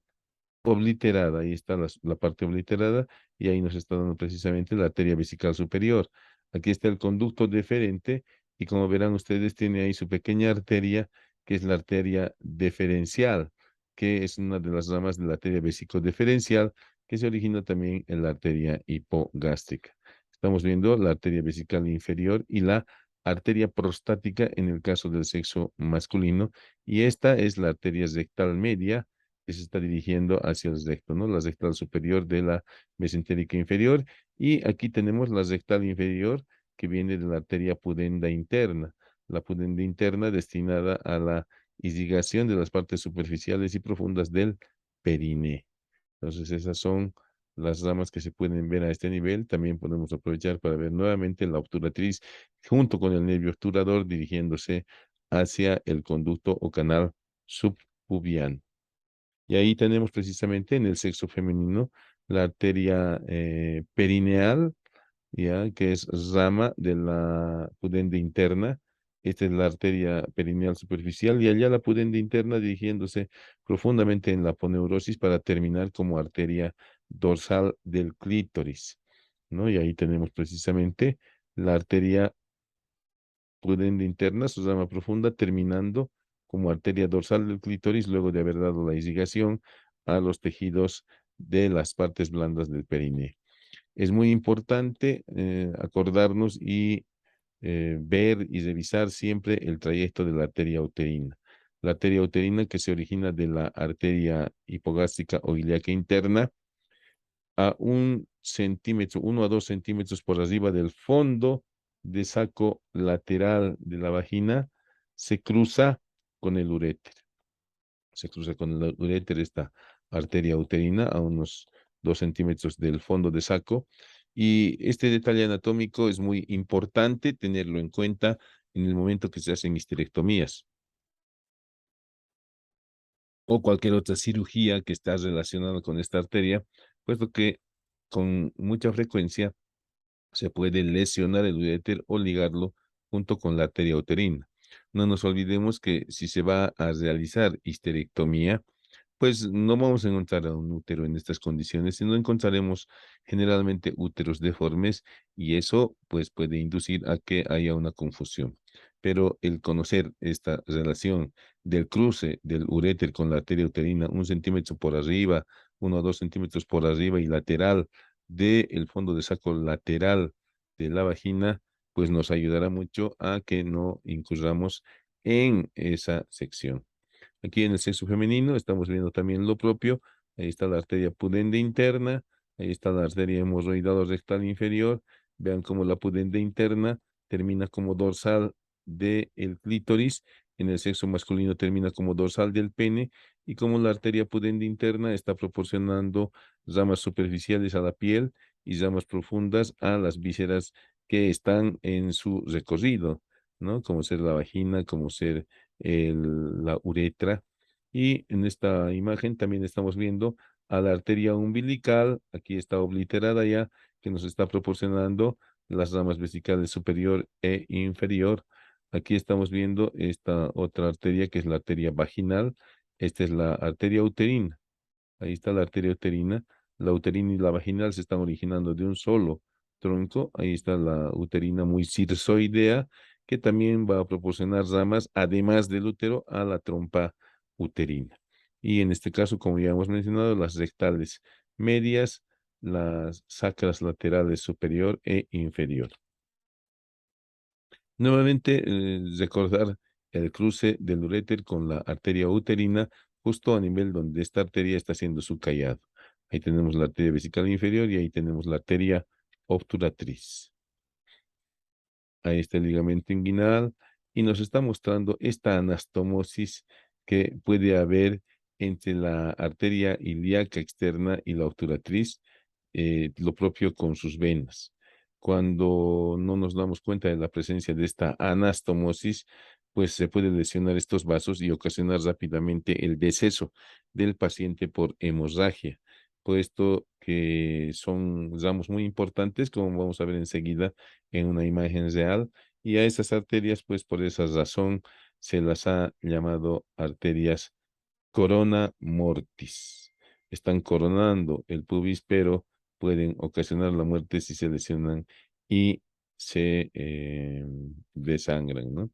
obliterada, ahí está la parte obliterada y ahí nos está dando precisamente la arteria vesical superior. Aquí está el conducto deferente y como verán ustedes tiene ahí su pequeña arteria que es la arteria deferencial, que es una de las ramas de la arteria vesicodeferencial que se origina también en la arteria hipogástrica. Estamos viendo la arteria vesical inferior y la arteria prostática en el caso del sexo masculino y esta es la arteria rectal media que se está dirigiendo hacia el recto, ¿no? La rectal superior de la mesentérica inferior. Y aquí tenemos la rectal inferior que viene de la arteria pudenda interna. La pudenda interna destinada a la irrigación de las partes superficiales y profundas del periné. Entonces, esas son las ramas que se pueden ver a este nivel. También podemos aprovechar para ver nuevamente la obturatriz junto con el nervio obturador dirigiéndose hacia el conducto o canal subpubiano. Y ahí tenemos precisamente en el sexo femenino la arteria perineal, ya que es rama de la pudenda interna. Esta es la arteria perineal superficial y allá la pudenda interna dirigiéndose profundamente en la aponeurosis para terminar como arteria dorsal del clítoris, ¿no? Y ahí tenemos precisamente la arteria pudenda interna, su rama profunda, terminando como arteria dorsal del clítoris luego de haber dado la irrigación a los tejidos de las partes blandas del perineo. Es muy importante acordarnos y ver y revisar siempre el trayecto de la arteria uterina. La arteria uterina que se origina de la arteria hipogástrica o ilíaca interna a 1 centímetro, 1 a 2 centímetros por arriba del fondo de saco lateral de la vagina, se cruza con el uréter. Se cruza con el uréter esta arteria uterina a unos 2 centímetros del fondo de saco. Y este detalle anatómico es muy importante tenerlo en cuenta en el momento que se hacen histerectomías o cualquier otra cirugía que está relacionada con esta arteria, puesto que con mucha frecuencia se puede lesionar el uréter o ligarlo junto con la arteria uterina. No nos olvidemos que si se va a realizar histerectomía, pues no vamos a encontrar a un útero en estas condiciones, sino encontraremos generalmente úteros deformes y eso pues puede inducir a que haya una confusión. Pero el conocer esta relación del cruce del uréter con la arteria uterina 1 centímetro por arriba, 1 a 2 centímetros por arriba y lateral del fondo de saco lateral de la vagina, pues nos ayudará mucho a que no incurramos en esa sección. Aquí en el sexo femenino estamos viendo también lo propio. Ahí está la arteria pudenda interna, ahí está la arteria hemorroidal rectal inferior. Vean cómo la pudenda interna termina como dorsal del clítoris, en el sexo masculino termina como dorsal del pene y como la arteria pudenda interna está proporcionando ramas superficiales a la piel y ramas profundas a las vísceras que están en su recorrido, ¿no? Como ser la vagina, como ser la uretra. Y en esta imagen también estamos viendo a la arteria umbilical, aquí está obliterada ya, que nos está proporcionando las ramas vesicales superior e inferior. Aquí estamos viendo esta otra arteria que es la arteria vaginal. Esta es la arteria uterina. Ahí está la arteria uterina. La uterina y la vaginal se están originando de un solo tronco. Ahí está la uterina muy cirzoidea, que también va a proporcionar ramas, además del útero, a la trompa uterina. Y en este caso, como ya hemos mencionado, las rectales medias, las sacras laterales superior e inferior. Nuevamente, recordar el cruce del uréter con la arteria uterina, justo a nivel donde esta arteria está haciendo su callado. Ahí tenemos la arteria vesical inferior y ahí tenemos la arteria obturatriz. Ahí está el ligamento inguinal y nos está mostrando esta anastomosis que puede haber entre la arteria ilíaca externa y la obturatriz, lo propio con sus venas. Cuando no nos damos cuenta de la presencia de esta anastomosis, pues se puede lesionar estos vasos y ocasionar rápidamente el deceso del paciente por hemorragia, puesto que son ramos muy importantes, como vamos a ver enseguida en una imagen real, y a esas arterias, pues por esa razón, se las ha llamado arterias corona mortis. Están coronando el pubis, pero pueden ocasionar la muerte si se lesionan y se desangran, ¿no?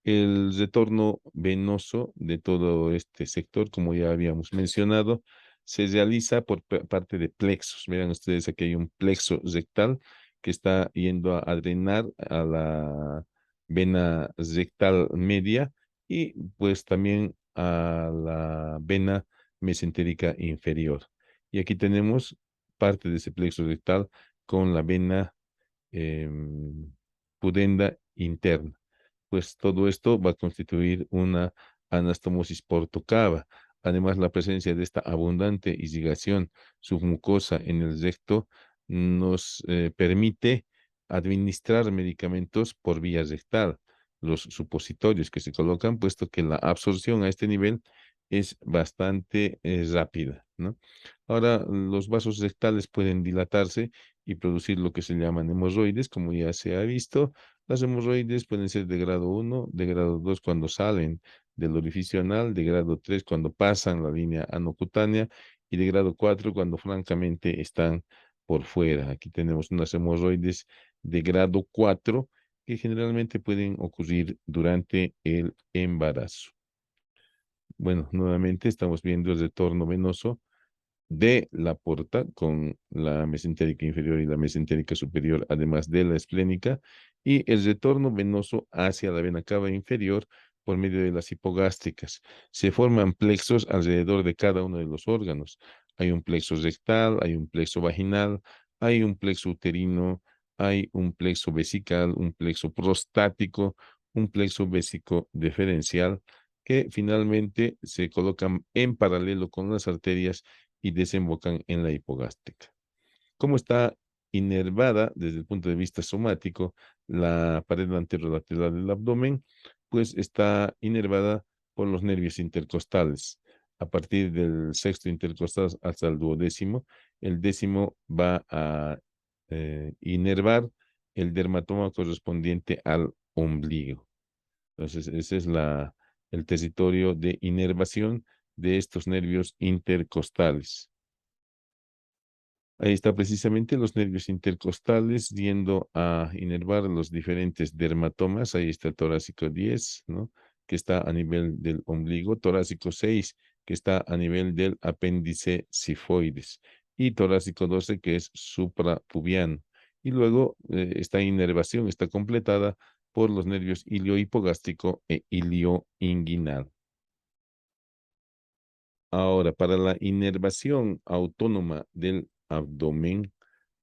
El retorno venoso de todo este sector, como ya habíamos mencionado, se realiza por parte de plexos. Vean ustedes, aquí hay un plexo rectal que está yendo a drenar a la vena rectal media y pues también a la vena mesentérica inferior. Y aquí tenemos parte de ese plexo rectal con la vena pudenda interna. Pues todo esto va a constituir una anastomosis portocava. Además, la presencia de esta abundante irrigación submucosa en el recto nos permite administrar medicamentos por vía rectal, los supositorios que se colocan, puesto que la absorción a este nivel es bastante rápida, ¿no? Ahora, los vasos rectales pueden dilatarse y producir lo que se llaman hemorroides, como ya se ha visto. Las hemorroides pueden ser de grado 1, de grado 2 cuando salen del orificio anal, de grado 3 cuando pasan la línea anocutánea y de grado 4 cuando francamente están por fuera. Aquí tenemos unas hemorroides de grado 4 que generalmente pueden ocurrir durante el embarazo. Bueno, nuevamente estamos viendo el retorno venoso de la porta con la mesentérica inferior y la mesentérica superior, además de la esplénica, y el retorno venoso hacia la vena cava inferior por medio de las hipogástricas. Se forman plexos alrededor de cada uno de los órganos. Hay un plexo rectal, hay un plexo vaginal, hay un plexo uterino, hay un plexo vesical, un plexo prostático, un plexo vésico deferencial, que finalmente se colocan en paralelo con las arterias y desembocan en la hipogástrica. ¿Cómo está inervada desde el punto de vista somático la pared anterolateral del abdomen? Pues está inervada por los nervios intercostales. A partir del sexto intercostal hasta el duodécimo, el décimo va a inervar el dermatoma correspondiente al ombligo. Entonces, ese es el territorio de inervación de estos nervios intercostales. Ahí está precisamente los nervios intercostales yendo a inervar los diferentes dermatomas. Ahí está el torácico 10, ¿no? Que está a nivel del ombligo. Torácico 6, que está a nivel del apéndice sifoides. Y torácico 12, que es suprapubiano. Y luego esta inervación está completada por los nervios iliohipogástrico e ilioinguinal. Ahora, para la inervación autónoma del abdomen,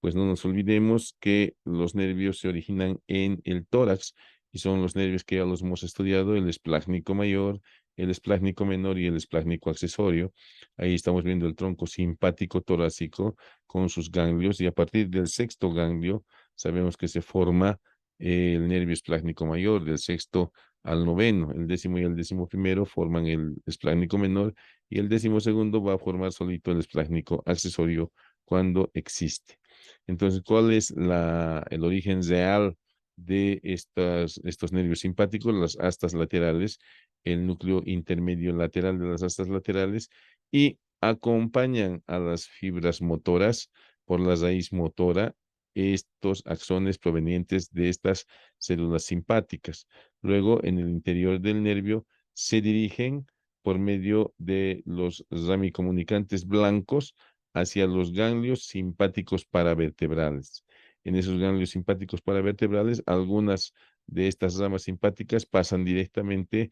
pues no nos olvidemos que los nervios se originan en el tórax y son los nervios que ya los hemos estudiado, el esplácnico mayor, el esplácnico menor y el esplácnico accesorio. Ahí estamos viendo el tronco simpático torácico con sus ganglios y a partir del sexto ganglio sabemos que se forma el nervio esplácnico mayor, del sexto al noveno. El décimo y el décimo primero forman el esplácnico menor y el décimo segundo va a formar solito el esplácnico accesorio cuando existe. Entonces, ¿cuál es el origen real de estos nervios simpáticos? Las astas laterales, el núcleo intermedio lateral de las astas laterales, y acompañan a las fibras motoras por la raíz motora estos axones provenientes de estas células simpáticas. Luego, en el interior del nervio, se dirigen por medio de los ramicomunicantes blancos hacia los ganglios simpáticos paravertebrales. En esos ganglios simpáticos paravertebrales, algunas de estas ramas simpáticas pasan directamente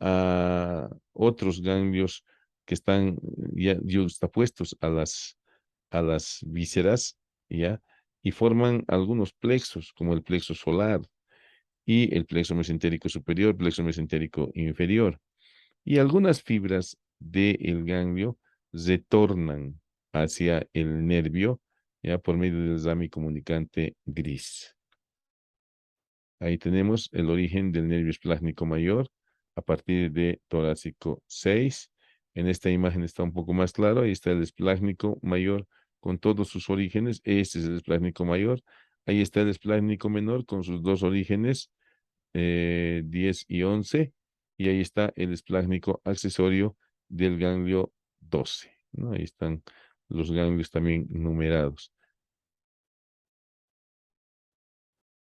a otros ganglios que están ya yuxtapuestos a las vísceras, ¿ya? Y forman algunos plexos, como el plexo solar y el plexo mesentérico superior, plexo mesentérico inferior. Y algunas fibras del ganglio retornan hacia el nervio, ya por medio del rami comunicante gris. Ahí tenemos el origen del nervio esplácnico mayor a partir de torácico 6. En esta imagen está un poco más claro. Ahí está el esplácnico mayor con todos sus orígenes. Este es el esplácnico mayor. Ahí está el esplácnico menor con sus dos orígenes, 10 y 11. Y ahí está el esplácnico accesorio del ganglio 12, ¿no? Ahí están los ganglios también numerados.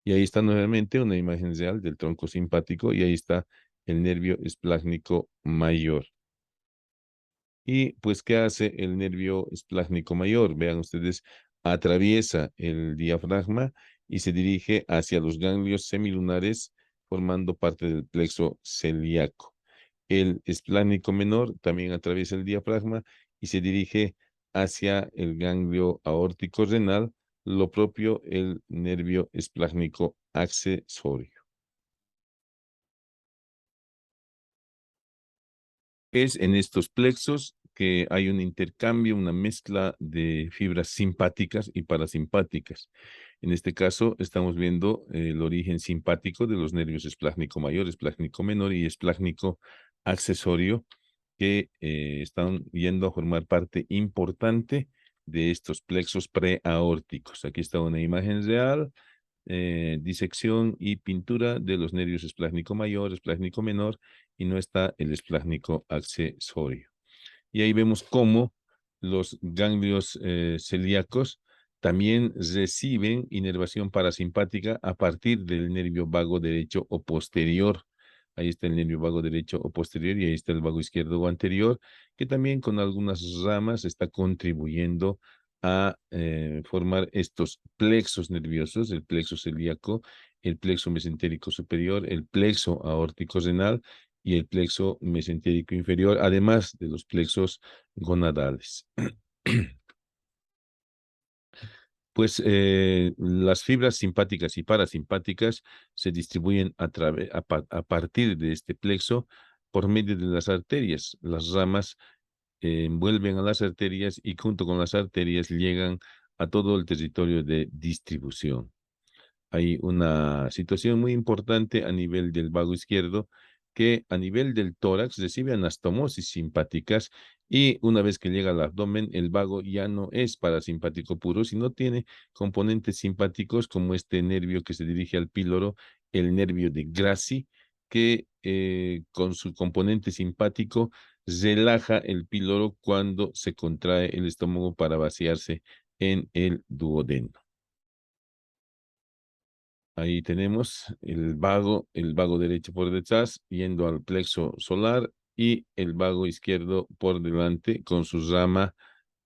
Y ahí está nuevamente una imagen real del tronco simpático y ahí está el nervio esplácnico mayor. Y pues, ¿qué hace el nervio esplácnico mayor? Vean ustedes, atraviesa el diafragma y se dirige hacia los ganglios semilunares, formando parte del plexo celíaco. El esplácnico menor también atraviesa el diafragma y se dirige hacia el ganglio aórtico renal, lo propio el nervio esplácnico accesorio. Es en estos plexos que hay un intercambio, una mezcla de fibras simpáticas y parasimpáticas. En este caso, estamos viendo el origen simpático de los nervios esplácnico mayor, esplácnico menor y esplácnico accesorio, que están yendo a formar parte importante de estos plexos preaórticos. Aquí está una imagen real, disección y pintura de los nervios esplácnico mayor, esplácnico menor, y no está el esplácnico accesorio. Y ahí vemos cómo los ganglios celíacos también reciben inervación parasimpática a partir del nervio vago derecho o posterior. Ahí está el nervio vago derecho o posterior y ahí está el vago izquierdo o anterior, que también con algunas ramas está contribuyendo a formar estos plexos nerviosos, el plexo celíaco, el plexo mesentérico superior, el plexo aórtico renal y el plexo mesentérico inferior, además de los plexos gonadales. Pues las fibras simpáticas y parasimpáticas se distribuyen a partir de este plexo por medio de las arterias. Las ramas envuelven a las arterias y junto con las arterias llegan a todo el territorio de distribución. Hay una situación muy importante a nivel del vago izquierdo, que a nivel del tórax recibe anastomosis simpáticas y una vez que llega al abdomen, el vago ya no es parasimpático puro, sino tiene componentes simpáticos como este nervio que se dirige al píloro, el nervio de Grassi, que con su componente simpático relaja el píloro cuando se contrae el estómago para vaciarse en el duodeno. Ahí tenemos el vago derecho por detrás, yendo al plexo solar, y el vago izquierdo por delante con su rama,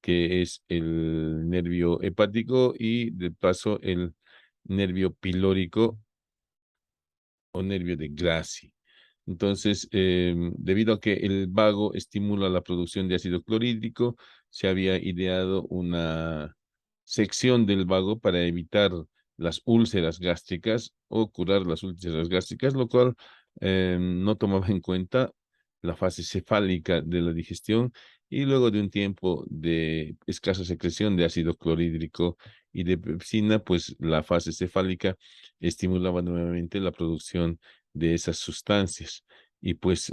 que es el nervio hepático y de paso el nervio pilórico o nervio de Grassi. Entonces, debido a que el vago estimula la producción de ácido clorhídrico, se había ideado una sección del vago para evitar las úlceras gástricas o curar las úlceras gástricas, lo cual no tomaba en cuenta la fase cefálica de la digestión y luego de un tiempo de escasa secreción de ácido clorhídrico y de pepsina, pues la fase cefálica estimulaba nuevamente la producción de esas sustancias. Y pues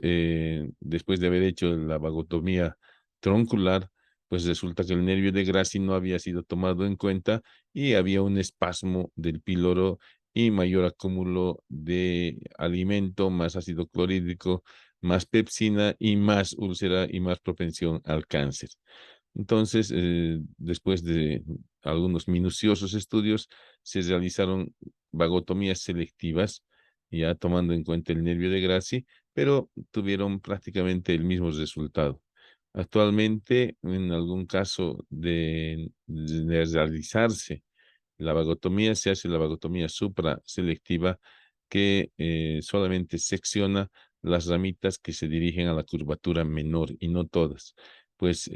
después de haber hecho la vagotomía troncular, pues resulta que el nervio de Gracie no había sido tomado en cuenta y había un espasmo del píloro y mayor acúmulo de alimento, más ácido clorhídrico, más pepsina y más úlcera y más propensión al cáncer. Entonces, después de algunos minuciosos estudios, se realizaron vagotomías selectivas, ya tomando en cuenta el nervio de Gracie, pero tuvieron prácticamente el mismo resultado. Actualmente, en algún caso de realizarse la vagotomía, se hace la vagotomía supraselectiva que solamente secciona las ramitas que se dirigen a la curvatura menor y no todas. Pues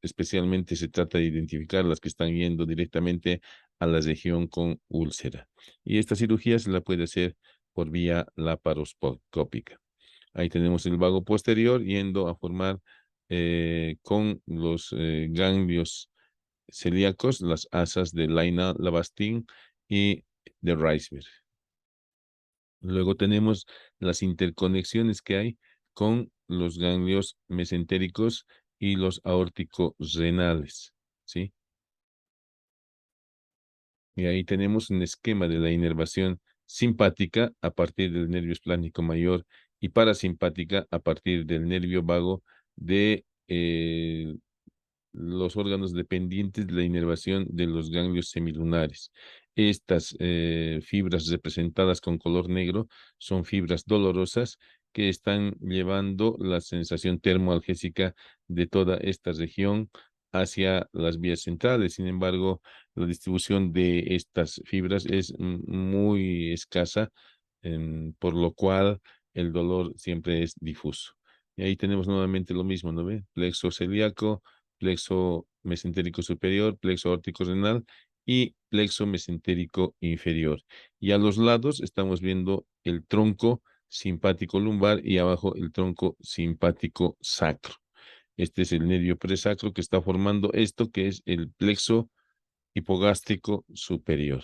especialmente se trata de identificar las que están yendo directamente a la región con úlcera. Y esta cirugía se la puede hacer por vía laparoscópica. Ahí tenemos el vago posterior yendo a formar con los ganglios celíacos, las asas de Laina-Lavastin y de Reisberg. Luego tenemos las interconexiones que hay con los ganglios mesentéricos y los aórtico-renales, ¿sí? Y ahí tenemos un esquema de la inervación simpática a partir del nervio esplánico mayor y parasimpática a partir del nervio vago de los órganos dependientes de la inervación de los ganglios semilunares. Estas fibras representadas con color negro son fibras dolorosas que están llevando la sensación termoalgésica de toda esta región hacia las vías centrales. Sin embargo, la distribución de estas fibras es muy escasa, por lo cual el dolor siempre es difuso. Y ahí tenemos nuevamente lo mismo, ¿no ve? Plexo celíaco, plexo mesentérico superior, plexo aórtico renal y plexo mesentérico inferior. Y a los lados estamos viendo el tronco simpático lumbar y abajo el tronco simpático sacro. Este es el nervio presacro que está formando esto, que es el plexo hipogástrico superior.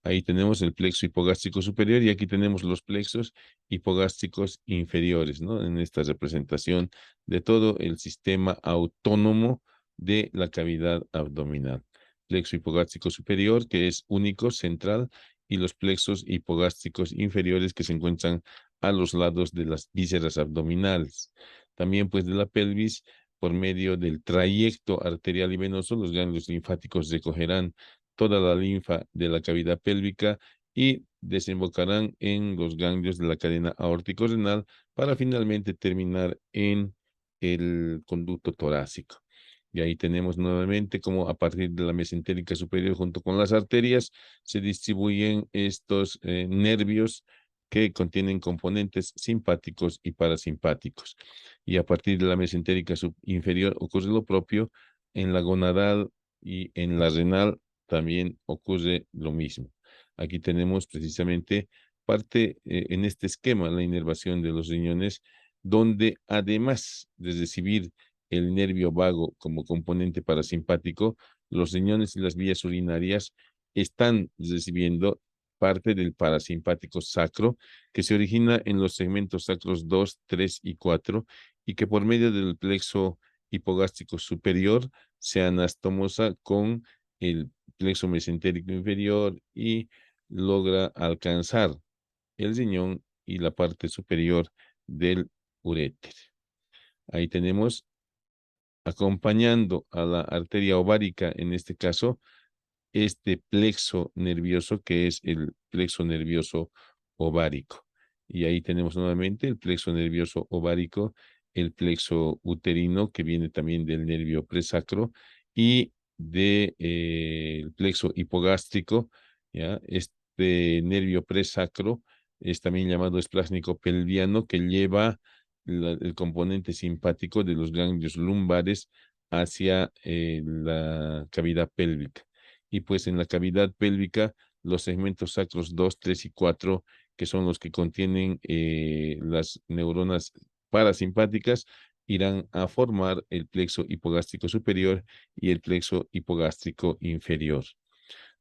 Ahí tenemos el plexo hipogástrico superior y aquí tenemos los plexos hipogástricos inferiores, ¿no? En esta representación de todo el sistema autónomo de la cavidad abdominal. Plexo hipogástrico superior, que es único, central, y los plexos hipogástricos inferiores que se encuentran a los lados de las vísceras abdominales. También, pues, de la pelvis, por medio del trayecto arterial y venoso, los ganglios linfáticos recogerán toda la linfa de la cavidad pélvica y desembocarán en los ganglios de la cadena aórtico-renal para finalmente terminar en el conducto torácico. Y ahí tenemos nuevamente como a partir de la mesentérica superior junto con las arterias se distribuyen estos nervios que contienen componentes simpáticos y parasimpáticos. Y a partir de la mesentérica inferior ocurre lo propio en la gonadal y en la renal también ocurre lo mismo. Aquí tenemos precisamente parte en este esquema, la inervación de los riñones, donde además de recibir el nervio vago como componente parasimpático, los riñones y las vías urinarias están recibiendo parte del parasimpático sacro, que se origina en los segmentos sacros 2, 3 y 4, y que por medio del plexo hipogástrico superior se anastomosa con el plexo mesentérico inferior y logra alcanzar el riñón y la parte superior del uréter. Ahí tenemos acompañando a la arteria ovárica, en este caso, este plexo nervioso que es el plexo nervioso ovárico. Y ahí tenemos nuevamente el plexo nervioso ovárico, el plexo uterino que viene también del nervio presacro y del plexo hipogástrico, ¿ya? Este nervio presacro es también llamado esplácnico pelviano que lleva el componente simpático de los ganglios lumbares hacia la cavidad pélvica. Y pues en la cavidad pélvica, los segmentos sacros 2, 3 y 4, que son los que contienen las neuronas parasimpáticas, irán a formar el plexo hipogástrico superior y el plexo hipogástrico inferior.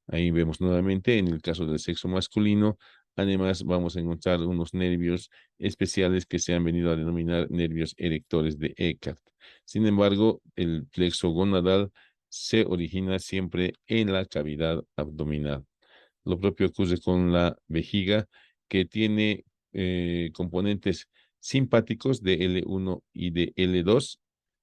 Ahí vemos nuevamente, en el caso del sexo masculino, Además, vamos a encontrar unos nervios especiales que se han venido a denominar nervios erectores de Eckart. Sin embargo, el plexo gonadal se origina siempre en la cavidad abdominal. Lo propio ocurre con la vejiga, que tiene componentes simpáticos de L1 y de L2,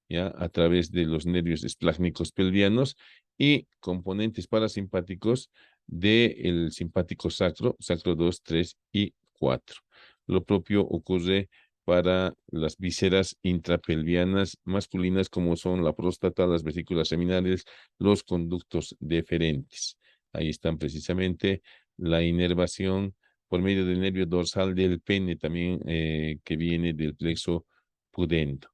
¿ya? A través de los nervios esplácnicos pelvianos, y componentes parasimpáticos del simpático sacro, sacro 2, 3 y 4. Lo propio ocurre para las vísceras intrapelvianas masculinas, como son la próstata, las vesículas seminales, los conductos deferentes. Ahí están precisamente la inervación por medio del nervio dorsal del pene, también que viene del plexo pudendo.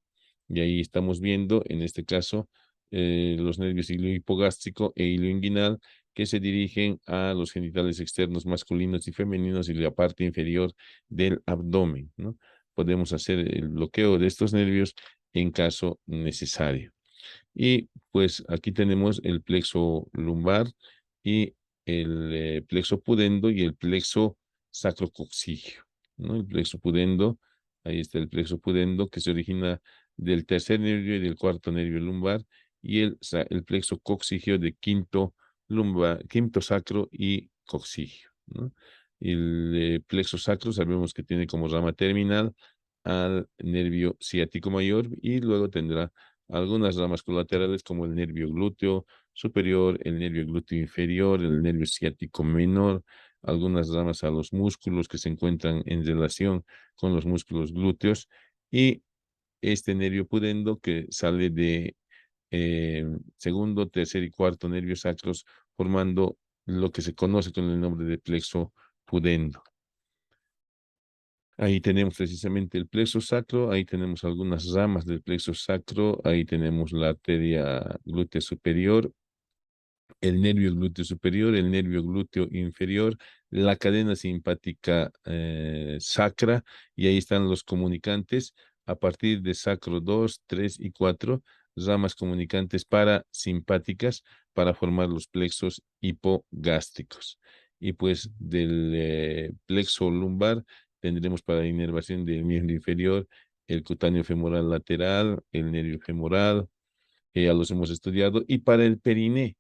Y ahí estamos viendo, en este caso, los nervios iliohipogástrico e ilioinguinal, que se dirigen a los genitales externos masculinos y femeninos y la parte inferior del abdomen, ¿no? Podemos hacer el bloqueo de estos nervios en caso necesario. Y pues aquí tenemos el plexo lumbar y el plexo pudendo y el plexo sacrococcigio, ¿no? El plexo pudendo, ahí está el plexo pudendo, que se origina del tercer nervio y del cuarto nervio lumbar, y el plexo coccigio de quinto lumbar, quinto sacro y coccigio, ¿no? El plexo sacro sabemos que tiene como rama terminal al nervio ciático mayor, y luego tendrá algunas ramas colaterales como el nervio glúteo superior, el nervio glúteo inferior, el nervio ciático menor, algunas ramas a los músculos que se encuentran en relación con los músculos glúteos, y este nervio pudendo que sale de segundo, tercer y cuarto nervios sacros, formando lo que se conoce con el nombre de plexo pudendo. Ahí tenemos precisamente el plexo sacro, ahí tenemos algunas ramas del plexo sacro, ahí tenemos la arteria glútea superior, el nervio glúteo superior, el nervio glúteo inferior, la cadena simpática sacra, y ahí están los comunicantes a partir de sacro 2, 3 y 4, ramas comunicantes parasimpáticas para formar los plexos hipogástricos. Y pues del plexo lumbar tendremos para la inervación del miembro inferior el cutáneo femoral lateral, el nervio femoral, que ya los hemos estudiado, y para el periné,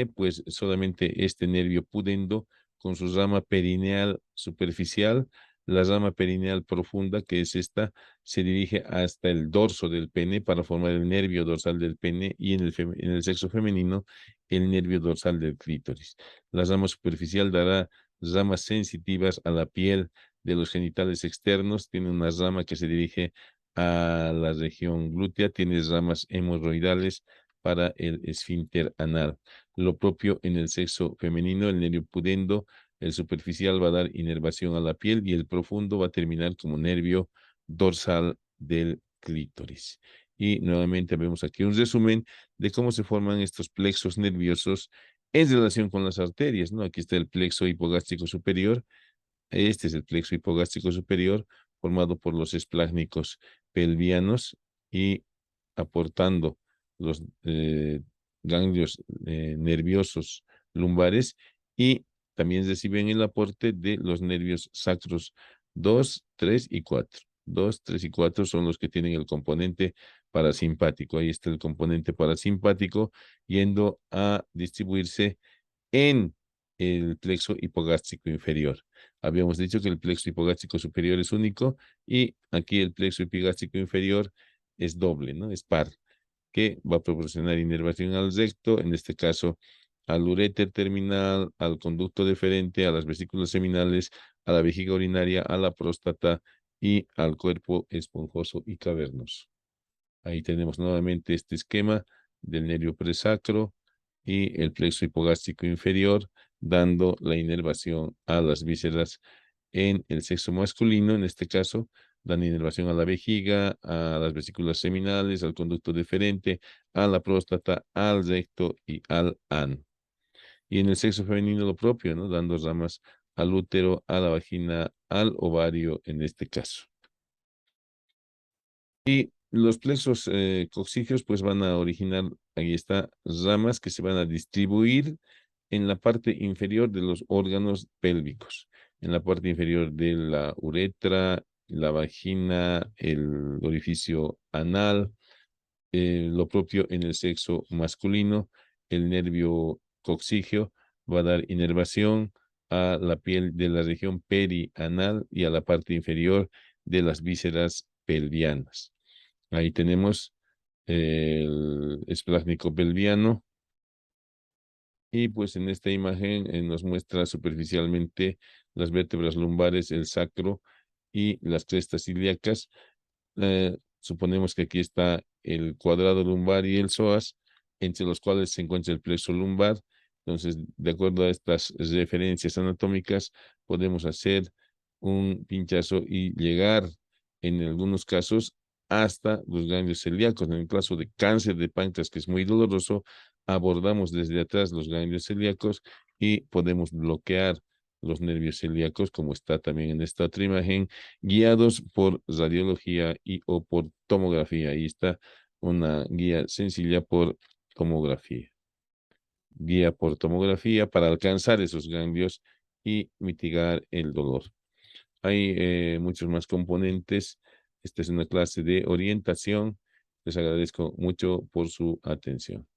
pues solamente este nervio pudendo con su rama perineal superficial, la rama perineal profunda, que es esta, se dirige hasta el dorso del pene para formar el nervio dorsal del pene, y en el sexo femenino, el nervio dorsal del clítoris. La rama superficial dará ramas sensitivas a la piel de los genitales externos, tiene una rama que se dirige a la región glútea, tiene ramas hemorroidales para el esfínter anal. Lo propio en el sexo femenino, el nervio pudendo, el superficial va a dar inervación a la piel y el profundo va a terminar como nervio dorsal del clítoris. Y nuevamente vemos aquí un resumen de cómo se forman estos plexos nerviosos en relación con las arterias, ¿no? Aquí está el plexo hipogástrico superior. Este es el plexo hipogástrico superior, formado por los esplácnicos pelvianos y aportando los ganglios nerviosos lumbares, y también reciben el aporte de los nervios sacros 2, 3 y 4. 2, 3 y 4 son los que tienen el componente parasimpático. Ahí está el componente parasimpático yendo a distribuirse en el plexo hipogástrico inferior. Habíamos dicho que el plexo hipogástrico superior es único, y aquí el plexo hipogástrico inferior es doble, ¿no? Es par, que va a proporcionar inervación al recto, en este caso al uréter terminal, al conducto deferente, a las vesículas seminales, a la vejiga urinaria, a la próstata y al cuerpo esponjoso y cavernoso. Ahí tenemos nuevamente este esquema del nervio presacro y el plexo hipogástrico inferior, dando la inervación a las vísceras en el sexo masculino. En este caso, dan inervación a la vejiga, a las vesículas seminales, al conducto deferente, a la próstata, al recto y al ano. Y en el sexo femenino lo propio, ¿no? Dando ramas al útero, a la vagina, al ovario en este caso. Y los plexos coccígeos pues van a originar, ahí está, ramas que se van a distribuir en la parte inferior de los órganos pélvicos. en la parte inferior de la uretra, la vagina, el orificio anal, lo propio en el sexo masculino. El nervio coxígeo va a dar inervación a la piel de la región perianal y a la parte inferior de las vísceras pelvianas. Ahí tenemos el esplácnico pelviano. Y pues en esta imagen nos muestra superficialmente las vértebras lumbares, el sacro y las crestas ilíacas. Suponemos que aquí está el cuadrado lumbar y el psoas, entre los cuales se encuentra el plexo lumbar. Entonces, de acuerdo a estas referencias anatómicas, podemos hacer un pinchazo y llegar, en algunos casos, hasta los ganglios celíacos. En el caso de cáncer de páncreas, que es muy doloroso, abordamos desde atrás los ganglios celíacos y podemos bloquear los nervios celíacos, como está también en esta otra imagen, guiados por radiología y o por tomografía. Ahí está una guía sencilla por tomografía. Guía por tomografía para alcanzar esos ganglios y mitigar el dolor. Hay muchos más componentes. Esta es una clase de orientación. Les agradezco mucho por su atención.